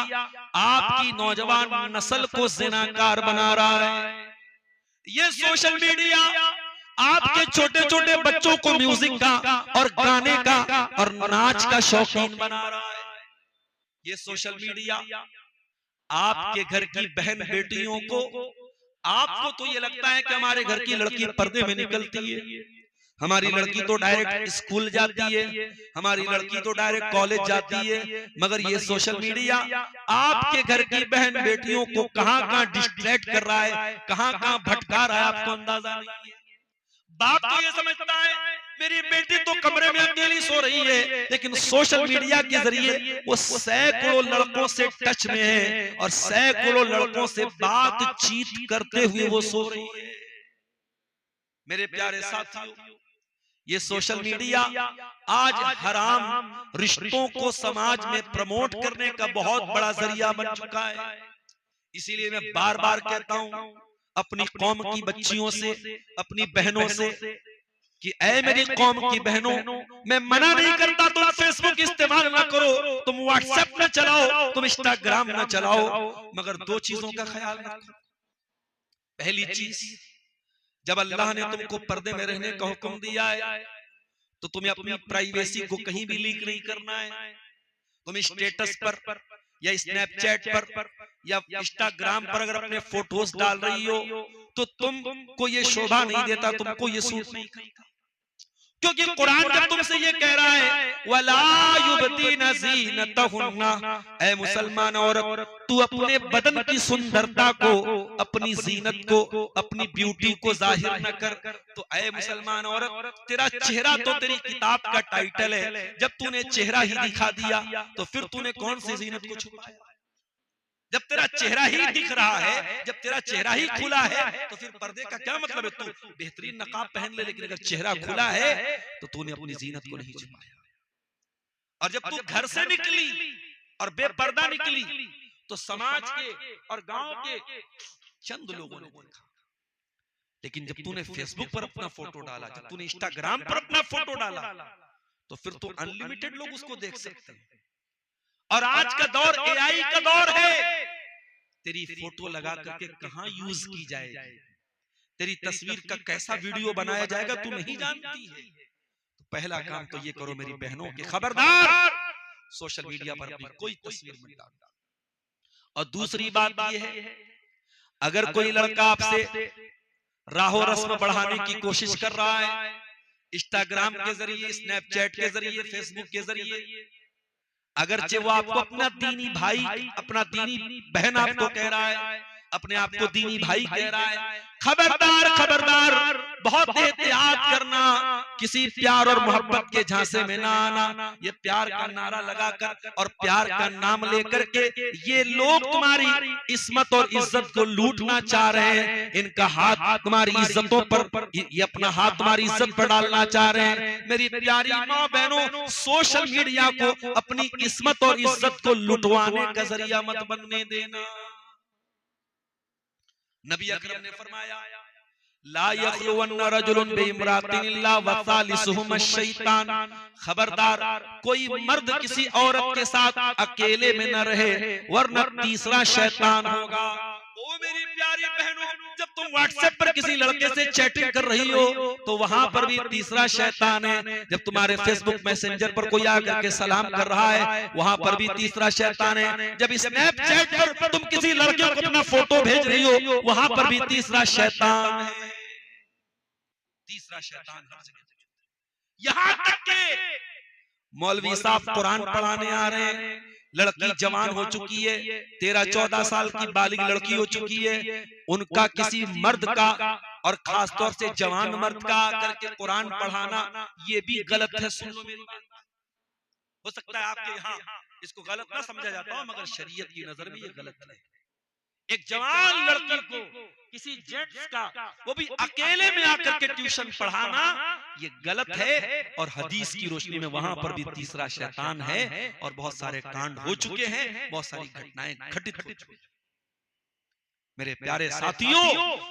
आपकी नौजवान नस्ल को जिनाकार बना रहा है। ये सोशल मीडिया आपके छोटे छोटे बच्चों को म्यूजिक का और गाने का और नाच का शौकीन बना रहा है। ये सोशल मीडिया आपके घर की बहन बेटियों को, आपको तो ये लगता है कि हमारे घर की लड़की पर्दे में निकलती है, हमारी लड़की तो डायरेक्ट स्कूल जाती है, हमारी लड़की तो डायरेक्ट कॉलेज जाती है, मगर ये सोशल मीडिया आपके घर की बहन बेटियों को कहां कहां डिस्ट्रैक्ट कर रहा है, कहां कहां भटका रहा है, आपको अंदाजा नहीं है। बाप तो ये समझता है मेरी बेटी तो कमरे में अकेली सो रही है, लेकिन सोशल मीडिया के जरिए वो सैकड़ों लड़कों से टच में है और सैकड़ों लड़कों से बातचीत करते हुए वो सो रही है। मेरे प्यारे साथियों, ये सोशल मीडिया आज हराम रिश्तों को समाज में प्रमोट करने का बहुत बड़ा जरिया बन चुका है। इसीलिए मैं बार बार कहता हूं अपनी कौम की बच्चियों से, अपनी बहनों से, कि ऐ मेरी कौम की बहनों, मैं मना नहीं करता तुम फेसबुक इस्तेमाल ना करो, तुम व्हाट्सएप न चलाओ, तुम इंस्टाग्राम न चलाओ, मगर दो चीजों का ख्याल रखो। पहली चीज, जब अल्लाह ने तुमको पर्दे में रहने का हुक्म दिया है तो तुम्हें अपनी प्राइवेसी को कहीं भी लीक नहीं करना है। तुम स्टेटस पर या स्नैपचैट पर या इंस्टाग्राम पर अगर अपने फोटोज डाल रही हो तो तुमको ये शोभा नहीं देता, तुमको ये सूट नहीं करता। क्योंकि कुरान जब तुमसे ये कह रहा है वला युबदीना ज़ीनतहुन्ना, ऐ मुसलमान औरत तू अपने बदन की सुंदरता को, अपनी जीनत को, अपनी ब्यूटी को जाहिर न कर। तो ऐ मुसलमान औरत, तेरा चेहरा तो तेरी किताब का टाइटल है, जब तूने चेहरा ही दिखा दिया तो फिर तूने कौन सी जीनत को छुपाया? जब तेरा चेहरा ही दिख रहा है, जब तेरा चेहरा ही खुला है तो फिर पर्दे का क्या मतलब है? तू बेहतरीन नकाब पहन ले, लेकिन अगर चेहरा खुला है तो तूने अपनी जीनत को नहीं छुपाया। और जब तू घर से निकली और बेपर्दा निकली तो समाज के और गांव के चंद लोगों ने देखा, लेकिन जब तूने फेसबुक पर अपना फोटो डाला, जब तूने इंस्टाग्राम पर अपना फोटो डाला तो फिर तो अनलिमिटेड लोग उसको देख सकते हैं। और आज का दौर एआई का दौर है। तेरी फोटो लगा करके कहां यूज की जाएगी, तेरी तस्वीर का कैसा वीडियो बनाया जाएगा तू नहीं जानती है। तो पहला काम तो ये करो मेरी बहनों के, खबरदार सोशल मीडिया पर अपनी कोई तस्वीर मत डालना। और दूसरी बात ये है, अगर कोई लड़का आपसे राहो रस्म बढ़ाने की कोशिश कर रहा है इंस्टाग्राम के जरिए, स्नैपचैट के जरिए, फेसबुक के जरिए, अगरचे वो आपको अपना दीनी भाई, अपना दीनी बहन आपको कह रहा है, अपने आप को दीनी भाई कह रहा है, खबरदार खबरदार, बहुत एहतियात करना, किसी प्यार और मोहब्बत के झांसे में ना आना। ये प्यार का नारा लगाकर और प्यार का नाम लेकर के ये लोग तुम्हारी इस्मत और इज्जत को लूटना चाह रहे हैं। इनका हाथ तुम्हारी इज्जतों पर, ये अपना हाथ तुम्हारी इज्जत पर डालना चाह रहे हैं। मेरी प्यारी माँ बहनों, सोशल मीडिया को अपनी इस्मत और इज्जत को लुटवाने का जरिया मत बनने देना। नबी अकरम ने फरमाया ला यखलुवन्ना रजुलुन बिइम्रातिन इल्ला वसालिसुहुम अश-शैतान, खबरदार कोई मर्द किसी औरत के साथ अकेले में न रहे वरना तीसरा शैतान होगा। ओ मेरी प्यारी बहनों, जब तुम व्हाट्सएप पर किसी लड़के से चैटिंग कर रही हो तो वहां पर भी तीसरा शैतान है। जब तुम्हारे फेसबुक मैसेंजर पर कोई आकर के सलाम कर रहा है वहां पर भी तीसरा शैतान है। जब स्नैपचैट पर तुम किसी लड़के को अपना फोटो भेज रही हो वहां पर भी तीसरा शैतान है। तीसरा शैतान हर जगह। यहां तक के मौलवी साहब कुरान पढ़ाने आ रहे हैं, लड़की जवान हो चुकी है, 13-14 साल की बालिग लड़की हो चुकी है, उनका किसी मर्द का और खास तौर से जवान मर्द का आकर के कुरान पढ़ाना ये भी गलत है। सुन लो मेरी बात, हो सकता है आपके यहाँ इसको गलत ना समझा जाता हो, मगर शरीयत की नजर में ये गलत है। एक जवान लड़की को किसी जेंट्स का, वो भी अकेले में आकर के ट्यूशन पढ़ाना ये गलत है। और हदीस की रोशनी में वहां पर भी तीसरा शैतान है और बहुत सारे कांड हो चुके हैं, बहुत सारी घटनाएं घटित हो चुकी हैं। मेरे प्यारे साथियों,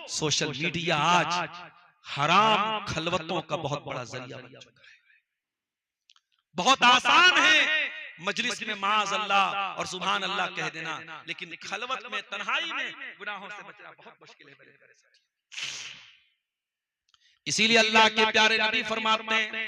सोशल मीडिया आज हराम खलवतों का बहुत बड़ा जरिया बन चुका है। बहुत आसान है मजलिस में माज अल्लाह और सुभान अल्लाह कह देना, लेकिन खलवत में, तन्हाई में गुनाहों से बचना बहुत मुश्किल है। इसीलिए अल्लाह के प्यारे नबी फरमाते हैं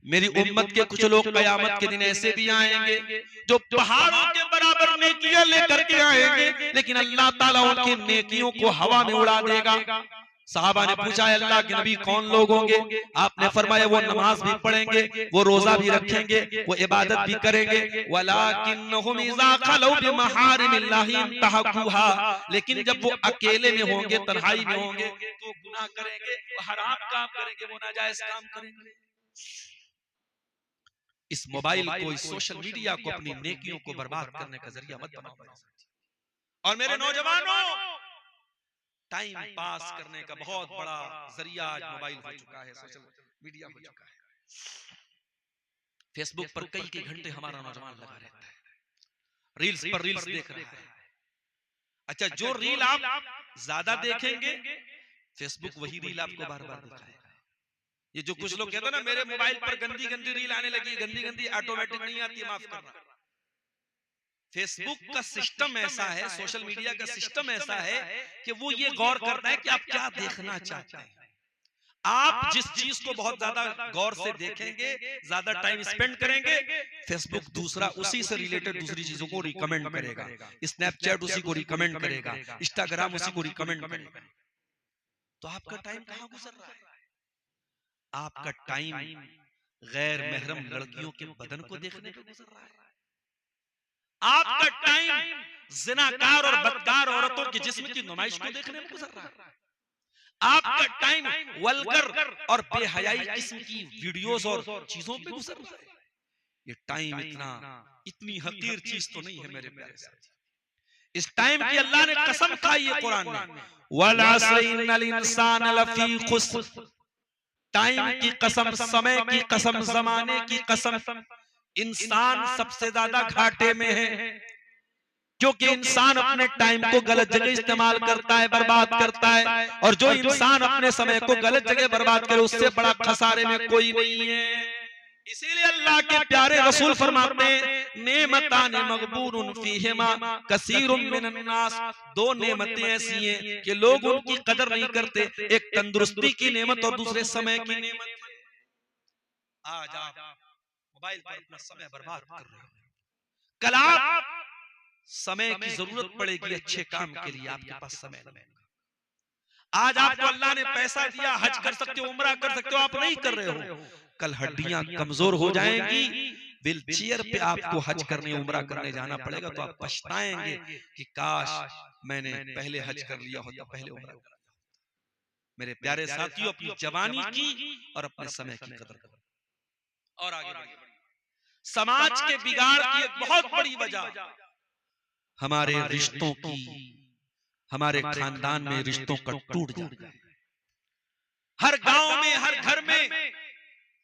मेरी उम्मत के कुछ लोग कयामत के दिन ऐसे भी आएंगे जो पहाड़ों के बराबर नेकियां लेकर के आएंगे, लेकिन अल्लाह ताला उनकी नेकियों को हवा में उड़ा देगा। साहबा ने पूछा अल्लाह के नबी कौन लोग होंगे? आपने फरमाया वो नमाज भी पढ़ेंगे, वो रोजा भी रखेंगे, वो इबादत भी करेंगे, वलाकिन्नहुम इज़ा खलौ बिमहारिमिल्लाहि इंतहकुहा, लेकिन जब वो अकेले में होंगे, तन्हाई में होंगे तो गुनाह करेंगे, वो हराम काम करेंगे, वो नाजायज काम करेंगे। इस मोबाइल को, इस सोशल मीडिया को अपनी नेकियों को बर्बाद करने का जरिया मत बनाओ। और मेरे नौजवानों, टाइम पास करने का बहुत बड़ा जरिया आज मोबाइल हो चुका है, सोशल मीडिया हो चुका है। फेसबुक पर कई घंटे हमारा नौजवान लगा रहता है, रील्स पर रील्स देख रहा है। अच्छा, जो रील आप ज्यादा देखेंगे फेसबुक वही रील आपको बार बार दिखाएगा। ये जो कुछ लोग कहते हैं ना मेरे मोबाइल पर गंदी गंदी रील आने लगी, गंदी गंदी ऑटोमेटिक नहीं आती, माफ करना। फेसबुक का सिस्टम ऐसा है, सोशल मीडिया का सिस्टम ऐसा है कि वो ये गौर करता है कि आप क्या देखना चाहते हैं। आप जिस चीज को बहुत ज्यादा गौर से देखेंगे, ज्यादा टाइम स्पेंड करेंगे, फेसबुक दूसरा उसी से रिलेटेड दूसरी चीजों को रिकमेंड करेगा, स्नैपचैट उसी को रिकमेंड करेगा, इंस्टाग्राम उसी को रिकमेंड करेगा। तो आपका टाइम कहां गुजर रहा है? आपका टाइम गैर महरम लड़कियों के बदन को देखने पे गुजर रहा है। आपका टाइम जिनाकार और बदकार औरतों के जिस्म की नुमाइश को देखने में गुजर रहा है। आपका टाइम वल्गर और बेहयाई किस्म की वीडियोस और चीजों पे गुजर रहा है। ये टाइम इतनी हकीर चीज तो नहीं है मेरे प्यारे साथी। इस टाइम की अल्लाह ने कसम खाई है कुरान में, वल अस्र इन्नल इंसान लफी खुस्र। टाइम की कसम, समय की कसम, जमाने की कसम, इंसान सबसे ज्यादा घाटे में है, क्योंकि इंसान अपने टाइम को गलत जगह इस्तेमाल करता है, बर्बाद करता है। और जो इंसान अपने समय को गलत जगह बर्बाद करे उससे बड़ा खसारे में कोई नहीं है। इसीलिए अल्लाह के प्यारे रसूल फरमाते हैं, नेमतान मगबूनुन फीहिमा कसीरुम मिनन नास। दो नेमतें ऐसी हैं कि लोग उनकी कदर नहीं करते, एक तंदुरुस्ती की नेमत और दूसरे समय की नेमत। आज आप मोबाइल पर अपना समय बर्बाद कर रहे हो, कल आप समय की जरूरत पड़ेगी अच्छे काम के लिए, आपके पास समय नहीं। आज आपको अल्लाह ने पैसा दिया, हज कर सकते हो, उम्रा कर सकते हो, आप नहीं कर रहे हो। कल हड्डियां कमजोर हो जाएंगी, व्हील चेयर पे आपको हज करने, उम्रा करने जाना पड़ेगा, तो आप पछताएंगे कि काश मैंने पहले हज कर लिया होता, पहले उम्रा कर लिया होता। मेरे प्यारे साथियों, अपनी जवानी की और अपने समय की कदर करो। और आगे बढ़िए। समाज के बिगाड़ की एक बहुत बड़ी वजह हमारे रिश्तों की, हमारे खानदान में रिश्तों का टूट जाना। हर गांव में, हर घर में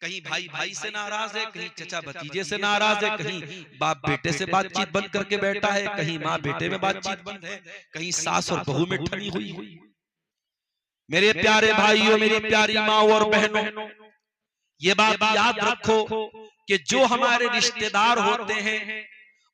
कहीं भाई भाई से नाराज है, कहीं चचा भतीजे से नाराज है, कहीं बाप बेटे से बातचीत बंद करके बैठा है, कहीं माँ बेटे में बातचीत बंद है, कहीं सास और बहू में ठनी हुई। मेरे प्यारे भाइयों, मेरी प्यारी माँ और बहनों, ये बात याद रखो कि जो हमारे रिश्तेदार होते हैं,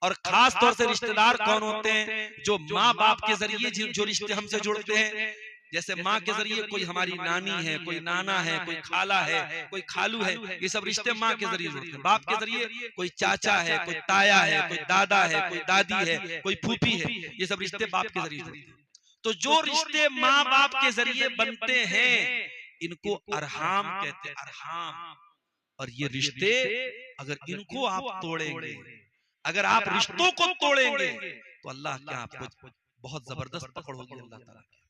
और खास तौर से रिश्तेदार कौन होते हैं, जो माँ बाप के जरिए जो रिश्ते हमसे जुड़ते हैं। जैसे माँ के जरिए कोई हमारी नानी है, कोई नाना है, कोई खाला है, कोई खालू है, ये सब रिश्ते माँ के जरिए जुड़ते हैं। बाप के जरिए कोई चाचा है, कोई ताया है, कोई दादा है, कोई दादी है, कोई फूफी है, ये सब रिश्ते बाप के जरिए जुड़ते हैं। तो जो रिश्ते माँ बाप के जरिए बनते हैं, इनको अरहाम कहते हैं, अरहाम। और ये रिश्ते अगर इनको आप तोड़ेंगे, अगर आप रिश्तों को तोड़ेंगे, तो अल्लाह क्या आपको बहुत जबरदस्त पकड़ होगी अल्लाह ताला की।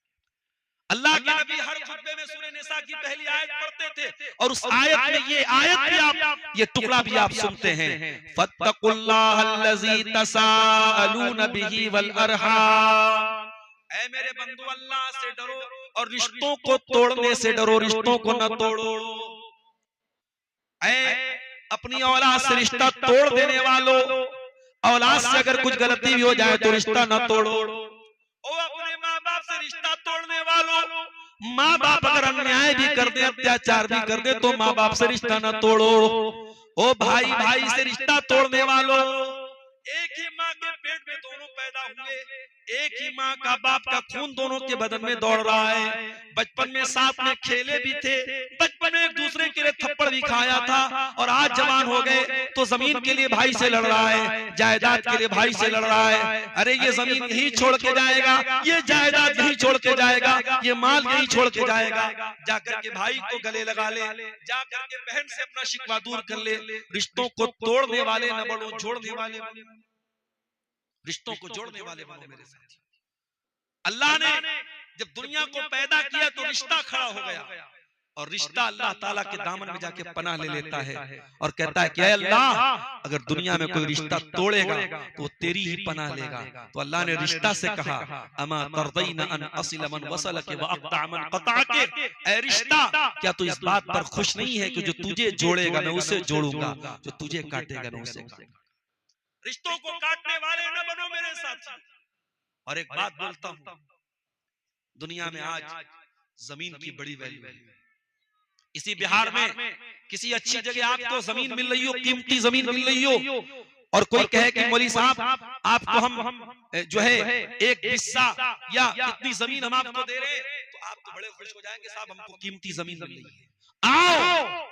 अल्लाह के नबी हर खुतबे में सूरह निसा की पहली आयत पढ़ते थे, और उस आयत में ये आयत भी आप, ये टुकड़ा भी आप सुनते हैं, फत्तकुल्लाहल्लज़ी तसाअलून बिही वल अरहाम। ऐ मेरे बंदो, अल्लाह से डरो और रिश्तों को तोड़ने से डरो, रिश्तों को न तोड़ो। ऐ अपनी औलाद से रिश्ता तोड़ देने वालों, औलाद से अगर कुछ गलती भी हो जाए तो रिश्ता न तोड़ो। ओ अपने माँ बाप से रिश्ता तोड़ने वालों, माँ बाप अगर अन्याय भी कर दे, अत्याचार भी कर दे, तो माँ बाप से रिश्ता न तोड़ो। ओ भाई भाई से रिश्ता तोड़ने वालों, एक ही माँ के पेट में दोनों पैदा हुए, एक ही माँ का बाप का खून दोनों के बदन में दौड़ रहा है, बचपन में साथ में खेले भी थे, बचपन में एक दूसरे के लिए थप्पड़ भी खाया था, और आज जवान हो गए तो जमीन के लिए भाई से लड़ रहा है, जायदाद के लिए भाई से लड़ रहा है। अरे ये जमीन यही छोड़ के जाएगा, ये जायदाद यही छोड़ के जाएगा, ये माल यही छोड़ के जाएगा। जाकर के भाई को गले लगा ले, जाकर के बहन से अपना शिकवा दूर कर ले। रिश्तों को तोड़ने वाले न बनो, जोड़ने वाले बनो। रिश्तों को जोड़ने वाले बनो मेरे साथ। अल्लाह ने जब दुनिया को पैदा किया तो रिश्ता खड़ा हो गया, और रिश्ता अल्लाह ताला के दामन में जाके पनाह ले लेता है और कहता है कि अल्लाह, अगर दुनिया में कोई रिश्ता तोड़ेगा तो तेरी ही पनाह लेगा। तो अल्लाह ने रिश्ता से कहा, अमा तर्दीना अन असिल मन वसलके व अक़ता मन क़ताके। ऐ रिश्ता, क्या तू इस बात पर खुश नहीं है कि जो तुझे जोड़ेगा मैं उसे जोड़ूंगा, जो तुझे काटेगा मैं उसे काटूंगा। रिश्तों को काटने वाले न बनो मेरे साथ। और एक बात बोलता हूं, दुनिया में आज जमीन की बड़ी वैल्यू है, इसी बिहार में किसी अच्छी जगह आपको जमीन मिल रही हो, कीमती जमीन मिल रही हो, और कोई कहे कि मौलवी साहब आपको हम जो है एक हिस्सा या इतनी जमीन हम आपको दे रहे हैं, तो आप तो बड़े खुश हो जाएंगे, साहब हमको कीमती जमीन मिल रही है। आओ,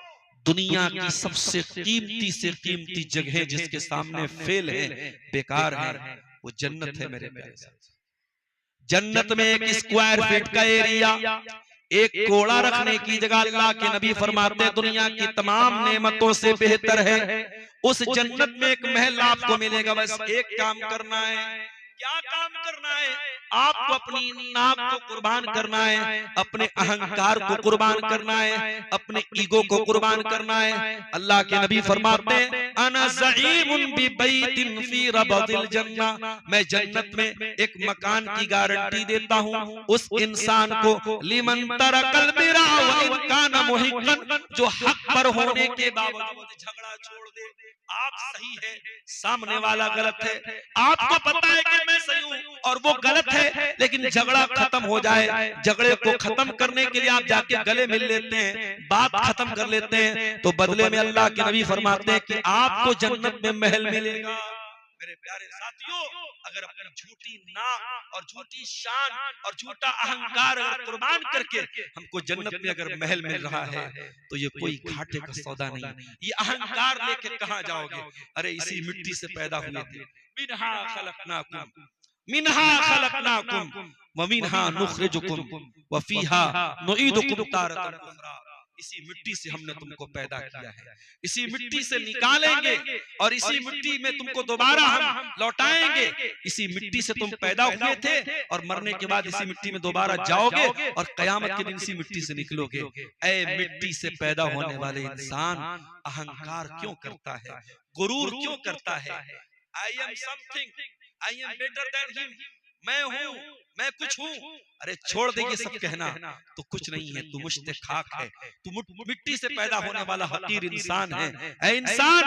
दुनिया की सबसे कीमती से कीमती जगह जिसके सामने फेल है, बेकार है, वो जन्नत है मेरे प्यारे साथ। जन्नत में एक स्क्वायर फीट का एरिया, एक कोड़ा रखने की जगह अल्लाह के नबी फरमाते हैं दुनिया की तमाम नेमतों से बेहतर है। उस जन्नत में एक महल आपको मिलेगा, बस एक काम करना है। क्या काम करना है? आपको अपनी नाक को कुर्बान करना है, अपने अहंकार को कुर्बान करना है, अपने ईगो को कुर्बान करना है। अल्लाह के नबी फरमाते हैं अना ज़ईमुन बि बैतिन फी रबदिल जन्ना, मैं जन्नत में एक मकान की गारंटी देता हूँ उस इंसान को, लिमन तरकल बिरा व इन काना मुहिक्कन, जो हक पर होने के बावजूद झगड़ा छोड़ दे। आप सही है, सामने वाला गलत है, आपको पता है कि मैं सही हूँ और वो गलत है, लेकिन झगड़ा खत्म हो जाए। झगड़े को खत्म करने के लिए आप जाके गले मिल लेते हैं, बात खत्म कर लेते हैं, तो बदले में अल्लाह के नबी फरमाते हैं कि आपको जन्नत में महल मिलेगा। मेरे प्यारे साथियों, अगर अपनी झूठी नाक और झूठी शान और झूठा अहंकार अगर कुर्बान करके हमको जन्नत में अगर महल मिल रहा है, तो ये कोई घाटे का सौदा नहीं। ये अहंकार लेके कहां जाओगे? अरे इसी मिट्टी से पैदा हुए थे, मिनहा खलकनाकुम मिनहा खलकनाकुम व मिनहा नुखरिजुकुम व फीहा नुईदुकुम तारतन उखरा। इसी मिट्टी से हमने तुमको पैदा किया है, इसी मिट्टी से निकालेंगे और इसी मिट्टी में तुमको दोबारा हम लौटाएंगे। इसी मिट्टी से तुम पैदा हुए थे और मरने के बाद इसी मिट्टी में दोबारा जाओगे और कयामत के दिन इसी मिट्टी से निकलोगे। ऐ मिट्टी से पैदा होने वाले इंसान, अहंकार क्यों करता है, गुरूर क्यों करता है? I am something, I am better than him, मैं हूँ, मैं कुछ हूँ। अरे छोड़ दे ये सब कहना, तो कुछ नहीं है, तू मुश्ते खाक है, तू मिट्टी से पैदा होने वाला हकीर इंसान है। ऐ इंसान,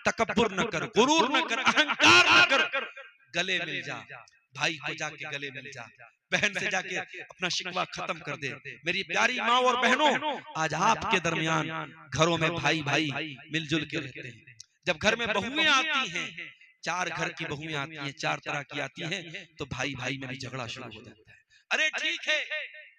तकब्बुर न कर, गुरूर न कर, अहंकार न कर, गले मिल जा, भाई को जाके गले मिल जा, बहन से जाके अपना शिकवा खत्म कर दे। मेरी प्यारी माँ और बहनों, आज आपके दरमियान घरों में भाई भाई मिलजुल के रहते हैं। जब घर में बहुएं आती हैं, चार घर की बहुएं आती हैं, चार तरह की आती हैं, तो भाई भाई में भी झगड़ा शुरू हो जाता है। अरे ठीक है,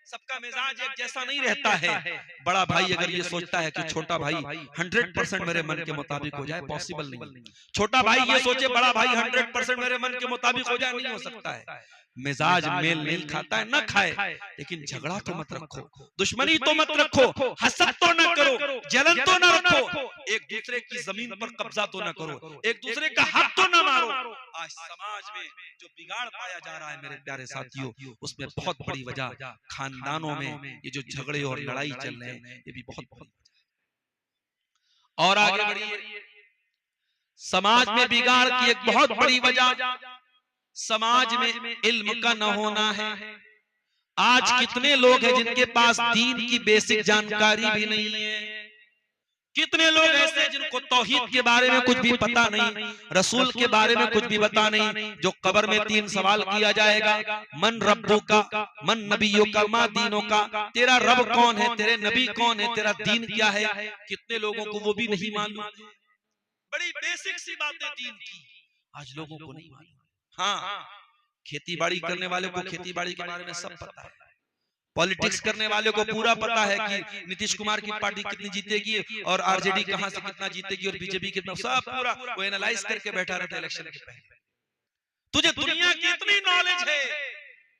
सबका मिजाज एक जैसा नहीं रहता है। बड़ा भाई अगर ये सोचता है कि छोटा भाई 100% मेरे मन के मुताबिक हो जाए, पॉसिबल नहीं। छोटा भाई ये सोचे बड़ा भाई 100% मेरे मन के मुताबिक हो जाए, नहीं हो सकता है। मिजाज मेल नहीं खाता है, न खाए, लेकिन झगड़ा तो मत रखो, दुश्मनी तो मत रखो, हसद तो न करो, जलन तो न रखो, एक दूसरे की जमीन पर कब्जा तो न करो, एक दूसरे का हक तो न मारो। आज समाज में जो बिगाड़ पाया जा रहा है मेरे प्यारे साथियों, उसमें बहुत बड़ी वजह खानदानों में ये जो झगड़े और लड़ाई चल रहे हैं, ये भी बहुत बड़ी वजह। और आगे बढ़िए, समाज में बिगाड़ की एक बहुत बड़ी वजह समाज में इल्म का न होना है। आज कितने लोग हैं जिनके पास दीन की बेसिक जानकारी भी नहीं है। कितने लोग ऐसे जिनको तौहीद के बारे में कुछ भी पता नहीं, रसूल के बारे में कुछ भी पता नहीं। जो कब्र में 3 सवाल किया जाएगा, मन रब्बो का, मन नबियों का, मा दीनों का, तेरा रब कौन है, तेरे नबी कौन है, तेरा दीन क्या है। कितने लोगों को वो भी नहीं मालूम। बड़ी बेसिक सी बातें दीन की आज लोगों को नहीं मालूम। हाँ, खेती बाड़ी करने वाले को खेती बाड़ी के बारे में सब पता है, पॉलिटिक्स करने वाले को पूरा पता है कि नीतीश कुमार की पार्टी कितनी जीतेगी और आरजेडी कहां से कितना जीतेगी और बीजेपी कितना, सब पूरा वो एनालाइज करके बैठा रहता है इलेक्शन के पहले। तुझे दुनिया की इतनी नॉलेज है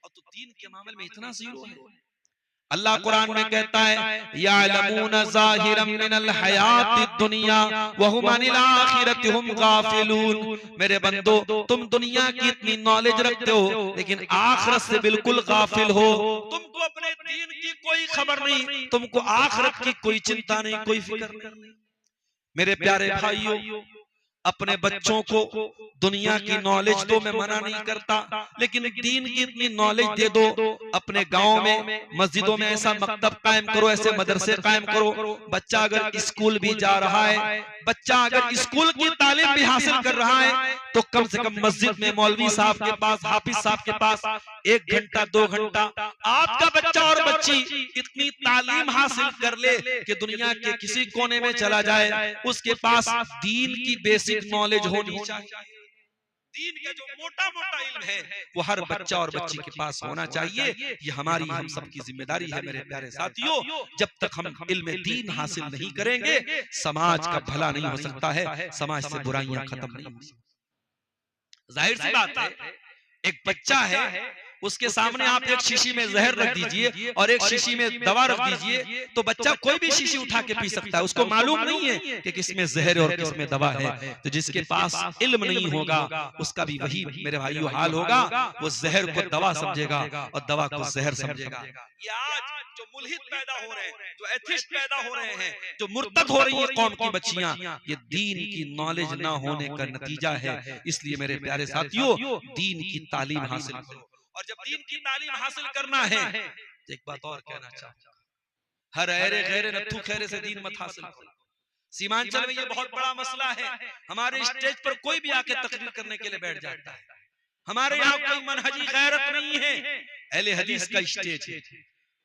और तू दीन के मामले में इतना जीरो है। अल्लाह कुरान में कहता है यालमून ज़ाहिरम मिनल हयातिद दुनिया व हुम अनिल आखिरति हुम गाफिलून। मेरे बंदो, तुम दुनिया की इतनी नॉलेज रखते हो लेकिन आखिरत से बिल्कुल गाफिल हो। तुमको अपने दीन की कोई खबर नहीं, तुमको आखिरत की कोई चिंता नहीं, कोई फिक्र नहीं। मेरे प्यारे भाइयों, अपने बच्चों को दुनिया की नॉलेज दो, मैं मना नहीं करता, लेकिन दीन की इतनी नॉलेज दे दो। अपने गांव में मस्जिदों में ऐसा मकतब कायम करो, ऐसे मदरसे कायम करो। बच्चा अगर स्कूल भी जा रहा है, बच्चा अगर स्कूल की तालीम भी हासिल कर रहा है, तो कम से कम मस्जिद में मौलवी साहब के पास, हाफिज साहब के पास 1 घंटा 2 घंटा आपका बच्चा और बच्ची इतनी तालीम हासिल कर ले कि दुनिया के किसी कोने में चला जाए, उसके पास दीन की बेसिक नॉलेज होनी चाहिए। दीन का जो मोटा मोटा इल्म है वो हर बच्चा और बच्ची के पास होना चाहिए। ये हमारी हम सबकी जिम्मेदारी है मेरे प्यारे साथियों। जब तक हम इल्म दीन हासिल नहीं करेंगे, समाज का भला नहीं हो सकता है, समाज से बुराइयां खत्म नहीं हो सकती। जाहिर सी बात है, एक बच्चा है, उसके सामने आप एक शीशी में जहर रख दीजिए और एक शीशी में दवा रख दीजिए, तो बच्चा कोई भी शीशी उठा के पी सकता है। उसको मालूम नहीं है कि किसमें जहर और किसमें दवा है। तो जिसके पास इल्म नहीं होगा, उसका भी वही मेरे भाइयों हाल होगा। वो जहर को दवा समझेगा और दवा को जहर समझेगा। ये आज जो मुल्हिद पैदा हो रहे हैं, जो एथिस्ट पैदा हो रहे हैं, जो मुर्तद हो रही है कौम की बच्चियां, ये दीन की नॉलेज ना होने का नतीजा है। इसलिए मेरे प्यारे साथियों, दीन की तालीम हासिल करो। और जब दीन की तालीम हासिल करना है, एक बात और कहना चाहूंगा, हर ऐरे गैरे नत्थू खैरे से दीन मत हासिल करो। सीमांचल में ये बहुत बड़ा मसला है। हमारे स्टेज पर कोई भी आके तकरीर करने के लिए बैठ जाता है। हमारे यहाँ कोई मनहजी गैरत नहीं है। अहले हदीस का स्टेज है,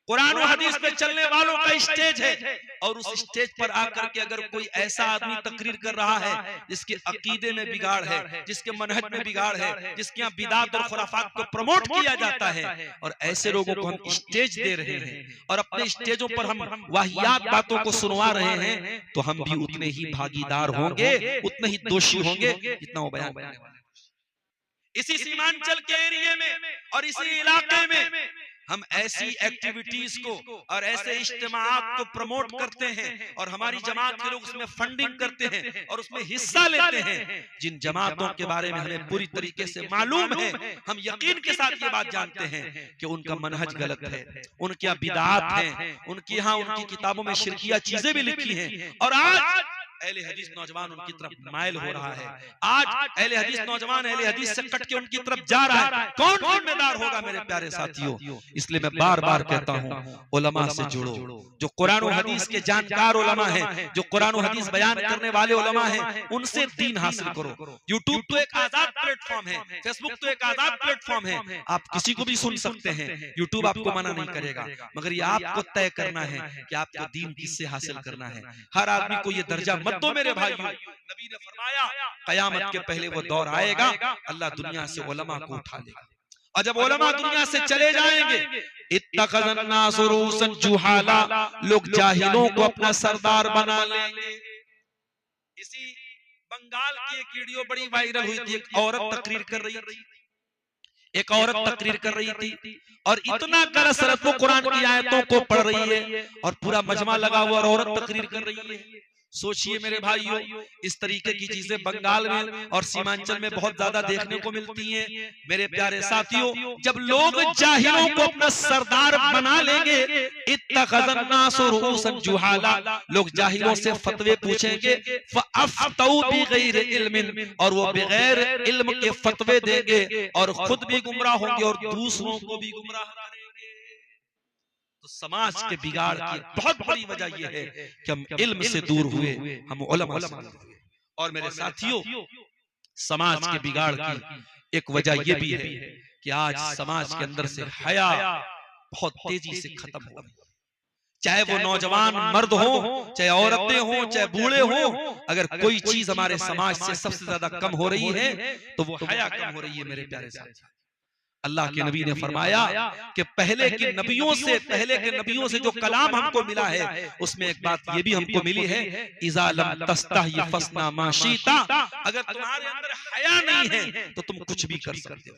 कुरान और हदीस पे चलने वालों का स्टेज है। और उस स्टेज पर आकर के अगर कोई ऐसा आदमी तकरीर कर रहा है जिसके अकीदे में बिगाड़ है, जिसके मनहज में बिगाड़ है, जिसके यहाँ बिदात और खुराफात को प्रमोट किया जाता है, और ऐसे लोगों को हम स्टेज दे रहे हैं और अपने स्टेजों पर हम वाहियात बातों को सुनवा रहे हैं, तो हम भी उतने ही भागीदार होंगे, उतने ही दोषी होंगे जितना वो बयान करने वाले। इसी सीमांचल के एरिया में और इसी इलाके में हम ऐसी एक्टिविटीज को और ऐसे इज्तिमाआत को प्रमोट करते हैं और हमारी जमात के लोग उसमें फंडिंग करते हैं और उसमें हिस्सा लेते हैं, जिन जमातों के बारे में हमें पूरी तरीके से मालूम है, हम यकीन के साथ ये बात जानते हैं कि उनका मनहज गलत है, उनके यहाँ बिदात है, उनके यहाँ उनकी किताबों में शिरकिया चीजें भी लिखी हैं। और आज अहले हदीस नौजवान उनकी तरफ माइल हो रहा है। आज अहले हदीस नौजवान अहले हदीस से कट के उनकी तरफ जा रहा है। कौन जिम्मेदार होगा मेरे प्यारे साथियों? इसलिए मैं बार बार कहता हूँ, उलमा से जुड़ो, जो कुरान और हदीस के जानकार उलमा हैं, जो कुरान और हदीस बयान करने वाले उलमा हैं, उनसे दीन हासिल करो। यूट्यूब तो एक आजाद प्लेटफॉर्म है, फेसबुक तो एक आजाद प्लेटफॉर्म है, आप किसी को भी सुन सकते हैं, यूट्यूब आपको मना नहीं करेगा, मगर ये आपको तय करना है कि आपको दीन किससे हासिल करना है। हर आदमी को ये दर्जा मत दो मेरे भाइयों। नबी ने फरमाया, कयामत के पहले वो दौर आएगा, अल्लाह दुनिया से उलमा को उठा लेगा, और जब उलमा दुनिया से चले जाएंगे, इत्तखज़न्नास रूसन जुहाला, लोग जाहिलों को अपना सरदार बना लेंगे। इसी बंगाल की एक वीडियो बड़ी वायरल हुई थी। एक औरत तकरीर कर रही थी, एक औरत तकरीर कर रही थी और इतना गलत वो कुरान की आयतों को पढ़ रही है और पूरा मजमा लगा हुआ और औरत तकरीर कर रही है। सोचिए मेरे भाइयों, इस तरीके की चीजें बंगाल में और सीमांचल में बहुत ज्यादा देखने को मिलती हैं। मेरे प्यारे साथियों, जब लोग जाहिलों को अपना सरदार बना लेंगे, इत्तखज़न्नास रूसन जुहाला, लोग जाहिलों से फतवे पूछेंगे, फ़अफ़्तऊ बिग़ैरि इल्मिन, और वो बगैर इल्म के फतवे देंगे और खुद भी गुमराह होंगे और दूसरों को भी गुमराह करेंगे। तो समाज के बिगाड़ की बहुत बड़ी वजह यह है कि हम इल्म से दूर हुए, हम उलमा से दूर हुए। और मेरे साथियों, समाज के बिगाड़ की एक वजह यह भी है कि आज समाज के अंदर से हया बहुत तेजी से खत्म हो रही है। चाहे वो नौजवान मर्द हो, चाहे औरतें हो, चाहे बूढ़े हो, अगर कोई चीज हमारे समाज से सबसे ज्यादा कम हो रही है तो वो हया कम हो रही है मेरे प्यारे साथियों। अल्लाह के नबी ने फरमाया कि पहले के नबियों से जो कलाम हमको मिला है, उसमें एक बात ये भी हमको मिली है, इज़ा लम तस्तही फस्ना मा शीता, अगर तुम्हारे अंदर हया नहीं है तो तुम कुछ भी कर सकते हो।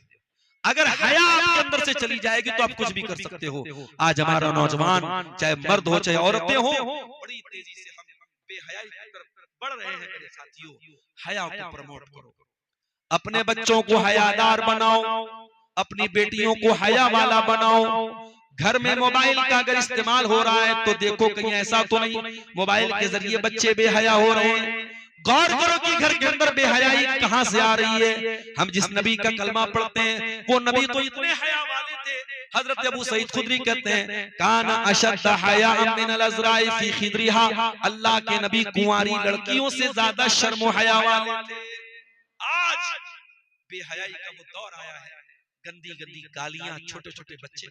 अगर हया आपके अंदर से चली जाएगी तो आप कुछ भी कर सकते हो। आज हमारा नौजवान, चाहे मर्द हो चाहे औरतें हो, बड़ी तेजी से हम बेहयाई की तरफ बढ़ रहे हैं। मेरे साथियों, हया को प्रमोट करो, अपने बच्चों को हयादार बनाओ, अपनी बेटियों को हया वाला बनाओ। घर में मोबाइल का अगर इस्तेमाल हो रहा है तो देखो कहीं ऐसा तो नहीं मोबाइल के जरिए बच्चे बेहया हो रहे हैं। गौर करो कि घर के अंदर बेहयाई कहां से आ रही है। हम जिस नबी का कलमा पढ़ते हैं वो नबी तो इतने हया वाले थे। हजरत अबू सईद खुदरी कहते हैं, काना अशद्द हया मिनल अज़राई फी खिदरिहा, अल्लाह के नबी कुंवारी लड़कियों से ज्यादा शर्म व हया वाले थे। आज बेहयाई का वो दौर आया है, गंदी गंदी गालियां छोटे छोटे बच्चे,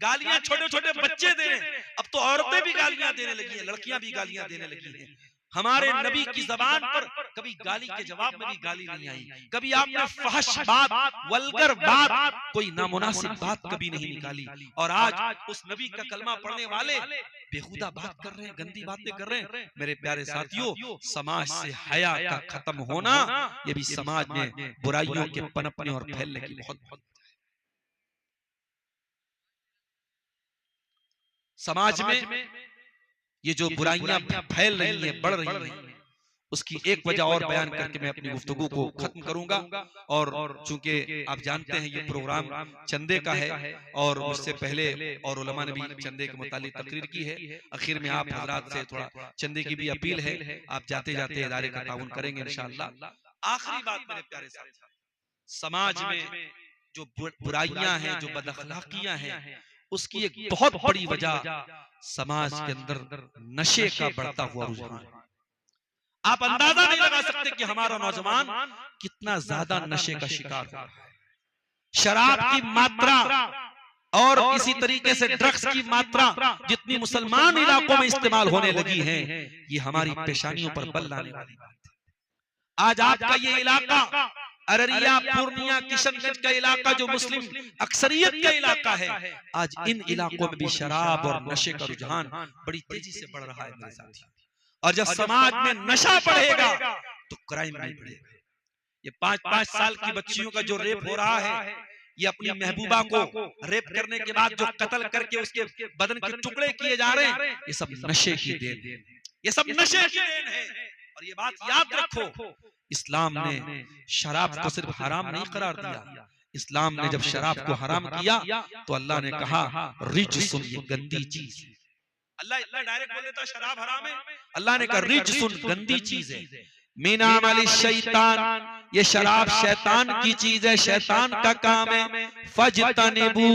गालियां छोटे छोटे बच्चे दे रहे हैं, अब तो औरतें भी गालियां देने लगी हैं, लड़कियां भी गालियां देने लगी हैं। हमारे नबी की जबान पर कभी गाली के जवाब में भी गाली नहीं आई, कभी आपने फहश बात, वल्गर बात, कोई नामुनासिब बात कभी नहीं निकाली। और आज उस नबी का कलमा पढ़ने वाले बेहुदा बात कर रहे हैं, गंदी बातें कर रहे हैं। मेरे प्यारे साथियों, समाज से हया का खत्म होना, ये भी समाज में बुराइयों के पनपने और फैलने की बहुत समाज में ये जो बुराइयां फैल रही हैं, बढ़ रही हैं, उसकी एक वजह और बयान करके मैं अपनी गुफ्तगू को खत्म करूंगा। और चूंकि आप जानते हैं ये प्रोग्राम चंदे का है और उससे पहले और उलमा ने भी चंदे के मुतालिक तकरीर की है। आखिर में आप हजरात से थोड़ा चंदे की भी अपील है, आप जाते जाते इदारे का ताउन करेंगे इंशाअल्लाह। आखिरी बात मेरे प्यारे साथी, समाज में जो बुराइयां हैं, जो बदअखलाकियां हैं, उसकी एक बहुत बड़ी वजह समाज के अंदर नशे का बढ़ता हुआ रुझान। आप अंदाजा नहीं लगा सकते कि हमारा नौजवान कितना ज्यादा नशे का शिकार हो रहा है। शराब की मात्रा और इसी तरीके से ड्रग्स की मात्रा जितनी मुसलमान इलाकों में इस्तेमाल होने लगी है, ये हमारी पेशानियों पर बल लाने वाली बात है। आज आपका ये इलाका अररिया, पूर्णिया, किशनगंज का इलाका जो मुस्लिम अक्सरियत का इलाका है, आज इन इलाकों में भी शराब और नशे का रुझान बड़ी तेजी से बढ़ रहा है मेरे साथी। और जब समाज में नशा बढ़ेगा तो क्राइम नहीं बढ़ेगा। ये 5-5 साल की बच्चियों का जो रेप हो रहा है, ये अपनी महबूबा को रेप करने के बाद जो कत्ल करके उसके बदन के टुकड़े किए जा रहे हैं, ये सब नशे की देन, ये सब नशे की देन है। और ये बात याद रखो, इस्लाम ने शराब को सिर्फ हराम नहीं करार दिया। इस्लाम ने जब शराब को हराम किया तो अल्लाह ने कहा रिजसुन, ये गंदी चीज। अल्लाह डायरेक्ट बोल देता शराब हराम है, अल्लाह ने कहा रिजसुन, गंदी चीज है। मीना अमली शैतान, ये शराब शैतान की चीज है, शैतान का काम है। फजतनिबू,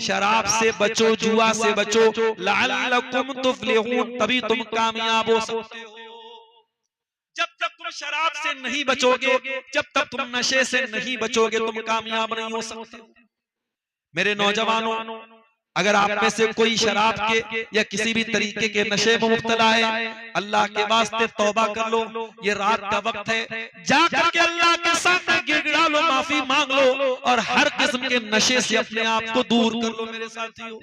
शराब से बचो, जुआ से बचो, लअल्लकुम तुफ्लिहून, तभी तुम कामयाब हो सकते हो। जब तक तुम शराब से नहीं बचोगे, जब तक तुम नशे से नहीं बचोगे, तुम कामयाब नहीं हो सकते। मेरे नौजवानों, अगर आप में से कोई शराब के या किसी भी तरीके के नशे में मुब्तला है, अल्लाह के वास्ते तौबा कर लो। ये रात का वक्त है, जाकर के अल्लाह के सामने गिड़गिड़ा लो, माफी मांग लो और हर किस्म के नशे से अपने आप को दूर कर लो। मेरे साथियों,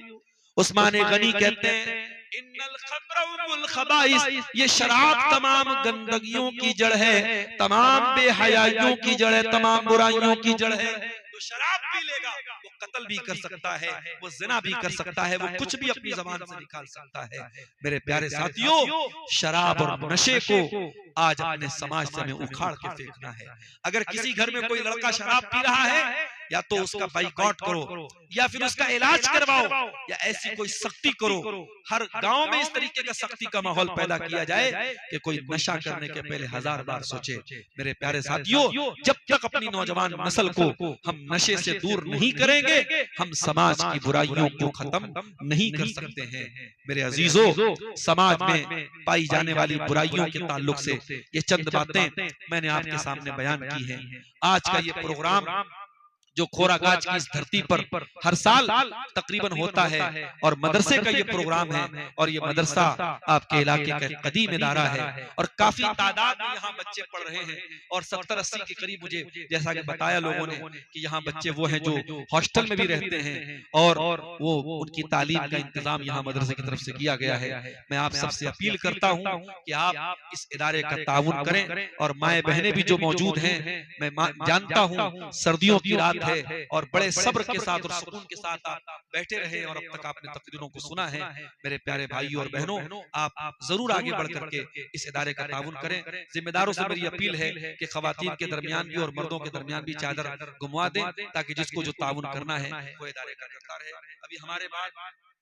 उस्मान गनी कहते हैं इन्नल खम्र उम्मुल खबाइस, ये शराब तमाम गंदगियों की जड़ है, तमाम बेहयाइयों की जड़ है, तमाम बुराइयों की जड़ है। जो शराब पी लेगा वो कत्ल भी कर सकता है, वो जिना भी कर सकता है, वो कुछ भी अपनी जबान से निकाल सकता है। मेरे प्यारे साथियों, शराब और नशे को आज अपने समाज से हमें उखाड़ के फेंकना है। अगर किसी घर में कोई लड़का शराब पी रहा है, या तो उसका बाइकआउट करो या फिर उसका इलाज करवाओ या ऐसी कोई सख्ती करो। हर गांव में इस तरीके का सख्ती का माहौल पैदा किया जाए कि कोई नशा करने के पहले 1000 बार सोचे। मेरे प्यारे साथियों, जब तक अपनी नौजवान नस्ल को हम नशे से दूर नहीं करेंगे, हम समाज की बुराइयों को खत्म नहीं कर सकते हैं। मेरे अजीजों, समाज में पाई जाने वाली बुराइयों के ताल्लुक से ये चंद बातें मैंने आपके सामने बयान की हैं। आज का ये प्रोग्राम जो खोरागाच की इस धरती पर हर साल तकरीबन होता है और मदरसे का ये प्रोग्राम है, और ये मदरसा आपके इलाके का कदीम इदारा है और काफी तादाद में यहाँ बच्चे पढ़ रहे हैं। और 70-80 के करीब, मुझे जैसा कि बताया लोगों ने कि यहाँ बच्चे वो हैं जो हॉस्टल में भी रहते हैं और वो उनकी तालीम का इंतजाम यहाँ मदरसे की तरफ से किया गया है। मैं आप सबसे अपील करता हूँ कि आप इस इदारे का ताउन करें। और माए बहनें भी जो मौजूद हैं, मैं जानता हूँ सर्दियों की रात है और बड़े सब्र के साथ और सुकून के साथ आप बैठे रहे और अब तक आपने तकरीरों को सुना है। मेरे प्यारे भाइयों और बहनों, आप जरूर आगे बढ़ करके इस इदारे का ताउन करें। जिम्मेदारों से मेरी अपील है कि खवातीन के दरमियान भी और मर्दों के दरमियान भी चादर घुमवा दें, ताकि जिसको जो ताउन करना है वो इदारे का करता रहे। अभी हमारे बाद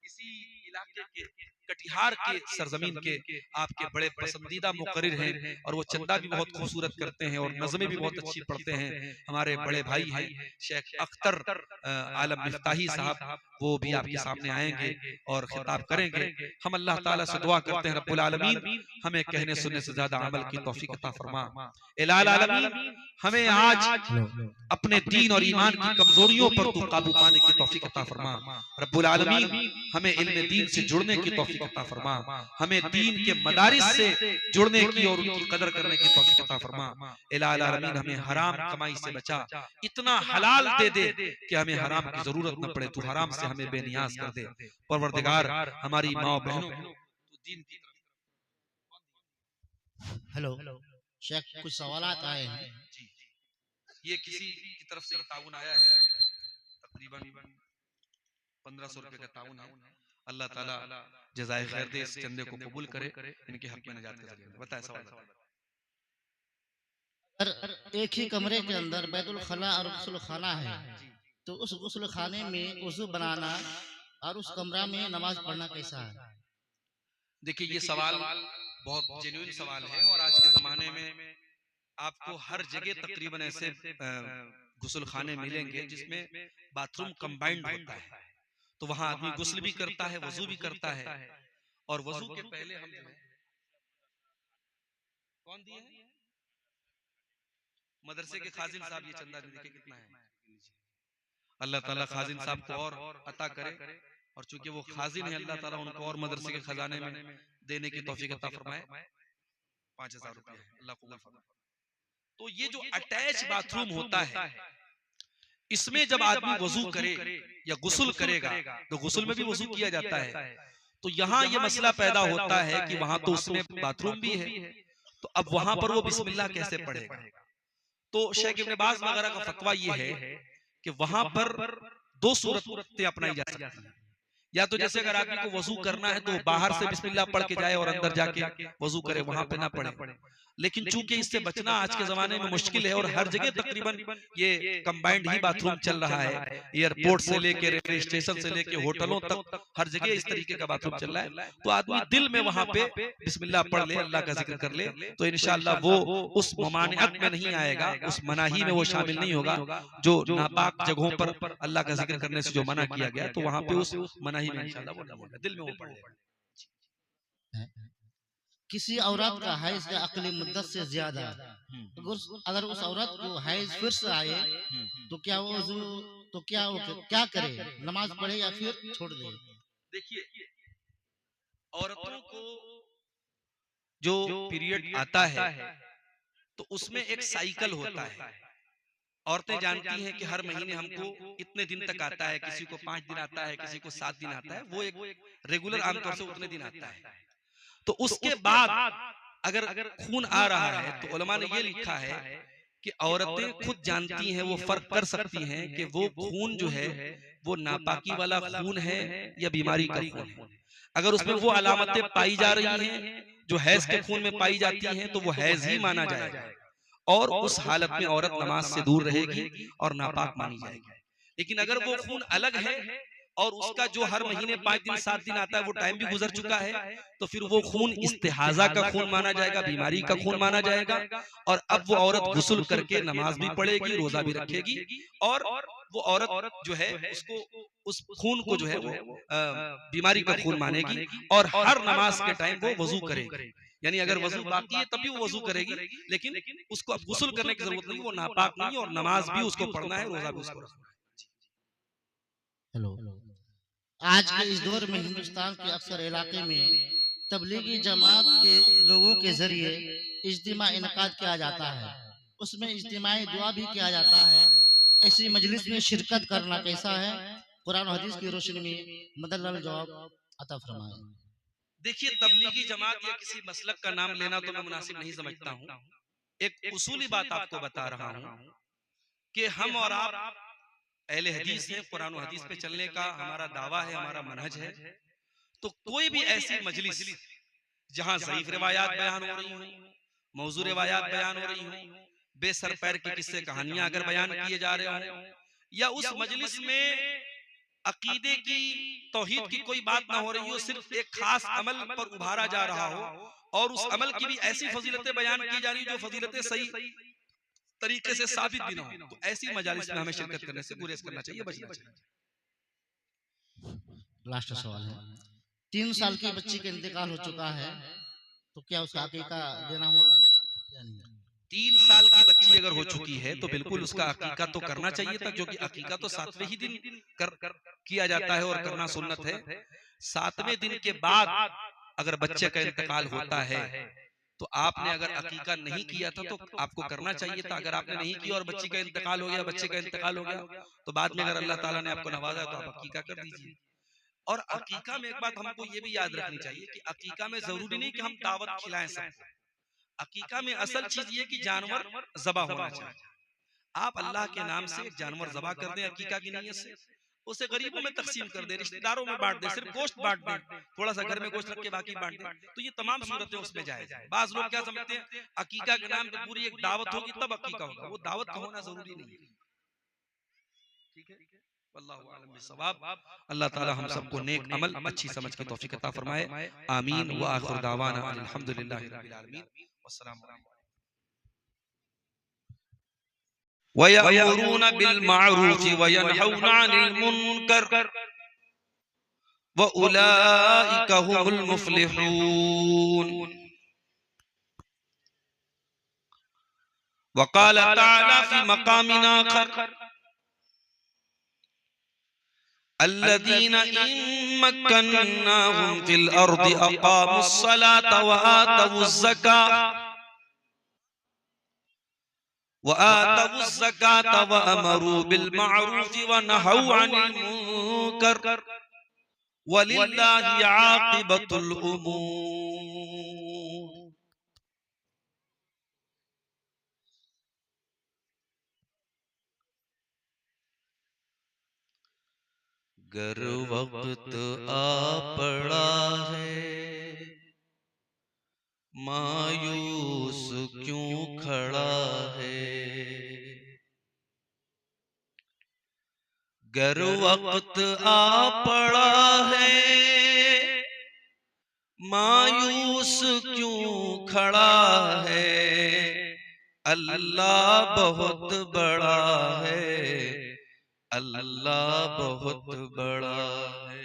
इसी इलाके के कटिहार के सरजमीन के आपके बड़े पसंदीदा मुकर्रिर हैं और वो चंदा भी बहुत खूबसूरत करते हैं और नज़में भी बहुत अच्छी पढ़ते हैं। हमारे बड़े भाई हैं शेख अख्तर आलम मिफ्ताही साहब, वो भी आपके सामने आएंगे और खिताब करेंगे। हम अल्लाह ताला से दुआ करते हैं रब्बुल आलमीन हमें कहने सुनने से ज्यादा अमल की तौफीक अता फरमा। इलाल आलमीन हमें आज अपने दीन और ईमान की कमजोरियों पर तू काबू पाने की तौफीक अता फरमा। रब्बुल आलमीन हमें इल्म दीन से जुड़ने की तौफीक अता फरमा, हमें दीन के मदारिस से जुड़ने की और उनकी कदर करने की तौफीक अता फरमा। इलाही आलमीन हमें हराम कमाई से बचा, इतना हलाल दे दे कि हमें हराम की जरूरत न पड़े, तू हराम से हमें बेनियाज कर दे। परवरदिगार हमारी माँ बहनों को दीन की तरफ। हेलो शेख, कुछ सवालात आए हैं। जी, ये किसी की तरफ से ताउन आया है, तकरीबन 1500 रुपए का ताउन है। अल्लाह ताला जज़ाए खैर दे, इस चंदे को कबूल करे, इनके हक में नजात का जरिया। बताए सवाल बताए। अगर एक ही कमरे के अंदर बैतुल खला और गुस्ल खाना है, तो उस गुस्ल खाने में वजू बनाना और उस कमरा में नमाज पढ़ना कैसा है? देखिए, ये सवाल बहुत जेन्युइन सवाल है, और आज के जमाने में आपको हर जगह तकरीबन ऐसे गुस्ल खाने मिलेंगे जिसमें बाथरूम कंबाइंड होता है। तो वहां आदमी गुस्ल भी करता है, वजू भी करता है, और वजू के पहले हम जो है कौन दिए हैं मदरसे के खाजिन साहब, ये चंदा देखिए कितना है। अल्लाह ताला खाजिन साहब को और अता करे, और चूंकि वो खाजिन है, अल्लाह ताला उनको और मदरसे के खजाने में देने की तौफीक अता फरमाए। 5000 रुपया है, अल्लाह कबूल फरमाए। तो ये जो अटैच बाथरूम होता है, इसमें जब आदमी वजू करे या गुस्ल करेगा, तो गुस्ल में भी वजू किया जाता है, तो यहाँ ये मसला पैदा होता है कि वहां तो उसमें बाथरूम भी है, तो अब वहां पर वो बिस्मिल्लाह कैसे पढ़ेगा। तो शेख इब्न बाज वगैरह का फतवा ये है कि वहां पर दो सूरतें अपनाई जा सकती हैं। या तो जैसे अगर आदमी को वजू करना है तो बाहर से बिस्मिल्लाह पढ़ के जाए और अंदर जाके वजू करे, वहां पे ना पढ़े। लेकिन चूंकि इससे बचना आज के जमाने में मुश्किल है, और हर जगह तकरीबन ये कंबाइंड ही बाथरूम चल रहा है, एयरपोर्ट से लेके रेलवे स्टेशन से लेके होटलों तक हर जगह इस तरीके का बाथरूम चल रहा है। तो आदमी दिल में वहां पे बिस्मिल्लाह पढ़ ले, अल्लाह का जिक्र कर ले, तो इंशाअल्लाह वो उस ममानियत में नहीं आएगा, उस मनाही में वो शामिल नहीं होगा। जो नापाक जगहों पर अल्लाह का जिक्र करने से जो मना किया गया, तो वहां पे उस मनाही में इंशाअल्लाह वो नहीं होगा, दिल में वो पढ़ लेगा। किसी औरत का हैज या अकली मुद्दत से ज्यादा, अगर उस औरत को हैज फिर से आए, तो क्या वो वजू, तो क्या करे, नमाज पढ़े या फिर छोड़ दे? देखिए, औरतों को जो पीरियड आता है तो उसमें एक साइकिल होता है। औरतें जानती हैं कि हर महीने हमको इतने दिन तक आता है, किसी को 5 दिन आता है, किसी को 7 दिन आता है, वो एक रेगुलर आमतौर से उतने दिन आता है। तो उसके बाद अगर खून आ रहा है, तो उलमा ने ये लिखा है कि औरतें खुद जानती हैं, वो फर्क कर सकती हैं कि वो खून जो है वो नापाकी वाला खून है या बीमारी का खून है। अगर उसमें वो अलामतें पाई जा रही हैं जो हैज के खून में पाई जाती हैं, तो वो हैज ही माना जाएगा, और उस हालत में औरत नमाज से दूर रहेगी और नापाक मानी जाएगी। लेकिन अगर वो खून अलग है और उसका जो हर महीने 5 दिन 7 दिन आता है वो टाइम भी गुजर चुका है, तो फिर वो खून इस्तिहाजा का खून माना जाएगा, बीमारी का खून माना जाएगा, और अब वो औरत गुस्ल करके नमाज भी पढ़ेगी, रोजा भी रखेगी, और वो औरत जो है उसको उस खून को जो है वो बीमारी का खून मानेगी, और हर नमाज के टाइम वो वजू करेगी। यानी अगर वजू बाकी है तब भी वो वजू करेगी, लेकिन उसको अब गुस्ल करने की जरूरत नहीं, वो नापाक नहीं, और नमाज भी उसको पढ़ना है, रोजा भी उसको रखना है। हेलो, आज के इस दौर में हिंदुस्तान के अक्सर इलाके में तबलीगी जमात के लोगों के जरिए इज्तिमा इनकाद किया जाता है, उसमें इज्तिमाई दुआ भी किया जाता है। ऐसी मजलिस में शिरकत करना कैसा है? कुरान और हदीस की रोशनी में मदल्लल जवाब अता फरमाएं। देखिए, तबलीगी जमात या किसी मसलक का नाम लेना तो मैं मुनासिब नहीं समझता हूँ। एक उसूली बात आपको बता रहा हूँ कि हम और आप अहले हदीस हैं, कुरान और हदीस पे चलने का हमारा दावा है, हमारा मनहज है। तो कोई भी ऐसी मजलिस जहां ज़ईफ रिवायात बयान हो रही हो, मौजू रिवायात बयान हो रही हो, बेसर पैर की किस्से कहानियां अगर बयान किए जा रहे हो, या उस मजलिस में अकीदे की, तौहीद की कोई बात ना हो रही हो, सिर्फ एक खास अमल पर उभारा जा रहा हो, और उस अमल की भी ऐसी फजीलतें बयान की जा रही जो फजीलतें सही तरीके से साबित भी ना हो, तो ऐसी मजालिस में हमें शिरकत करने से गुरेज करना चाहिए, बचना चाहिए। लास्ट सवाल है, 3 साल की बच्ची का इंतकाल हो चुका है, तो क्या उसका अकीका देना होगा या नहीं? 3 साल की बच्ची अगर हो चुकी है तो बिल्कुल उसका अकीका तो करना चाहिए था, क्योंकि अकीका तो 7वें ही दिन किया जाता है और करना सुन्नत है। 7वें दिन के बाद अगर बच्चे का इंतकाल होता है तो आपने अगर अकीका नहीं किया था तो आपको करना चाहिए था। अगर आपने नहीं किया और बच्ची का इंतकाल हो गया, बच्चे का इंतकाल हो गया, तो बाद में अगर अल्लाह ताला ने आपको नवाजा तो आप अकीका कर दीजिए। और अकीका में एक बात हमको ये भी याद रखनी चाहिए कि अकीका में जरूरी नहीं कि हम दावत खिलाएं सबको। अकीका में असल चीज ये कि जानवर ज़बा होना चाहिए। आप अल्लाह के नाम से एक जानवर ज़बा कर दें अकीका की नीयत से, उसे गरीबों में तकसीम कर दे, रिश्तेदारों में बांट दे, सिर्फ गोश्त बांट दे, थोड़ा सा घर में गोश्त रख के बाकी बांट दे, तो ये तमाम सूरतें उसमें जायज है। बाज लोग क्या समझते हैं अकीका के नाम पे पूरी एक दावत होगी तब अकीका होगा, वो दावत का होना जरूरी नहीं है। ठीक है, वल्लाहु आलम बिस्सवाब। अल्लाह ताला हम सबको नेक अमल अच्छी समझ की तौफीक अता फरमाए। आमीन व आखिर दावाना अल्हम्दुलिल्लाहि रब्बिल आलमीन। वस्सलामु अलैकुम। वयअमुरूना बिल मारूफ वयनहौना अनिल मुनकर व उलाइका हुमुल मुफ्लिहून। वक़ाल तआला फी मक़ामिन आखर अल्लज़ीना इन मक्कन्नाहुम फिल अर्दि अक़ामुस सलाता व आतवुज़ ज़काता व अमरू बिल मारूफ व नहौ अनिल मुनकर वलिल्लाहि आक़िबतुल उमूर। गर वक्त आ पड़ा है मायूस क्यों खड़ा है, गर वक्त आ पड़ा है मायूस क्यों खड़ा है, अल्लाह बहुत बड़ा है, अल्लाह बहुत बड़ा है।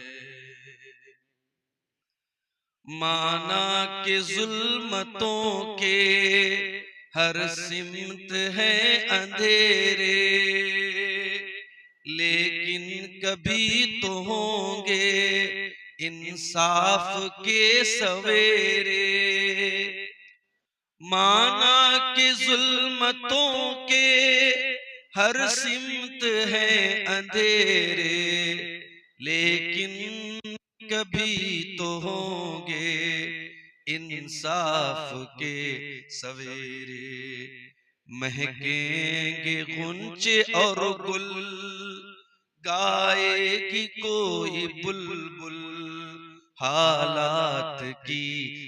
माना के जुल्मतों के हर सिमत है अंधेरे, लेकिन कभी तो होंगे इंसाफ के सवेरे। माना के जुल्मतों के हर सिमत है अंधेरे, लेकिन कभी तो होंगे इंसाफ के सवेरे। महकेंगे गुंचे और गुल, गाएगी कोई बुलबुल, हालात की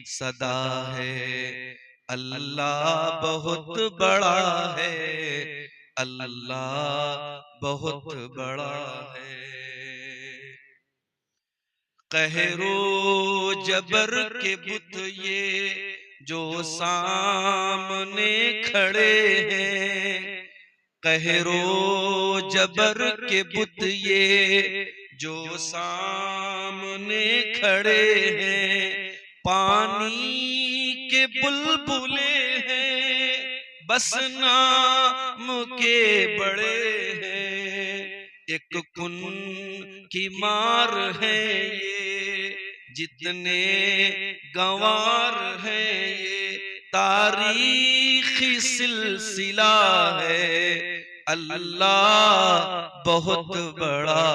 सदा है, अल्लाह बहुत बड़ा है, अल्लाह बहुत बड़ा है। कहरो जबर के बुत ये जो सामने खड़े हैं, कहरो जबर के बुत ये जो सामने खड़े हैं, पानी के बुलबुले हैं बस नाम के बड़े हैं, एक कुन की मार है ये जितने गंवार हैं ये, तारीखी सिलसिला है, अल्लाह बहुत बड़ा।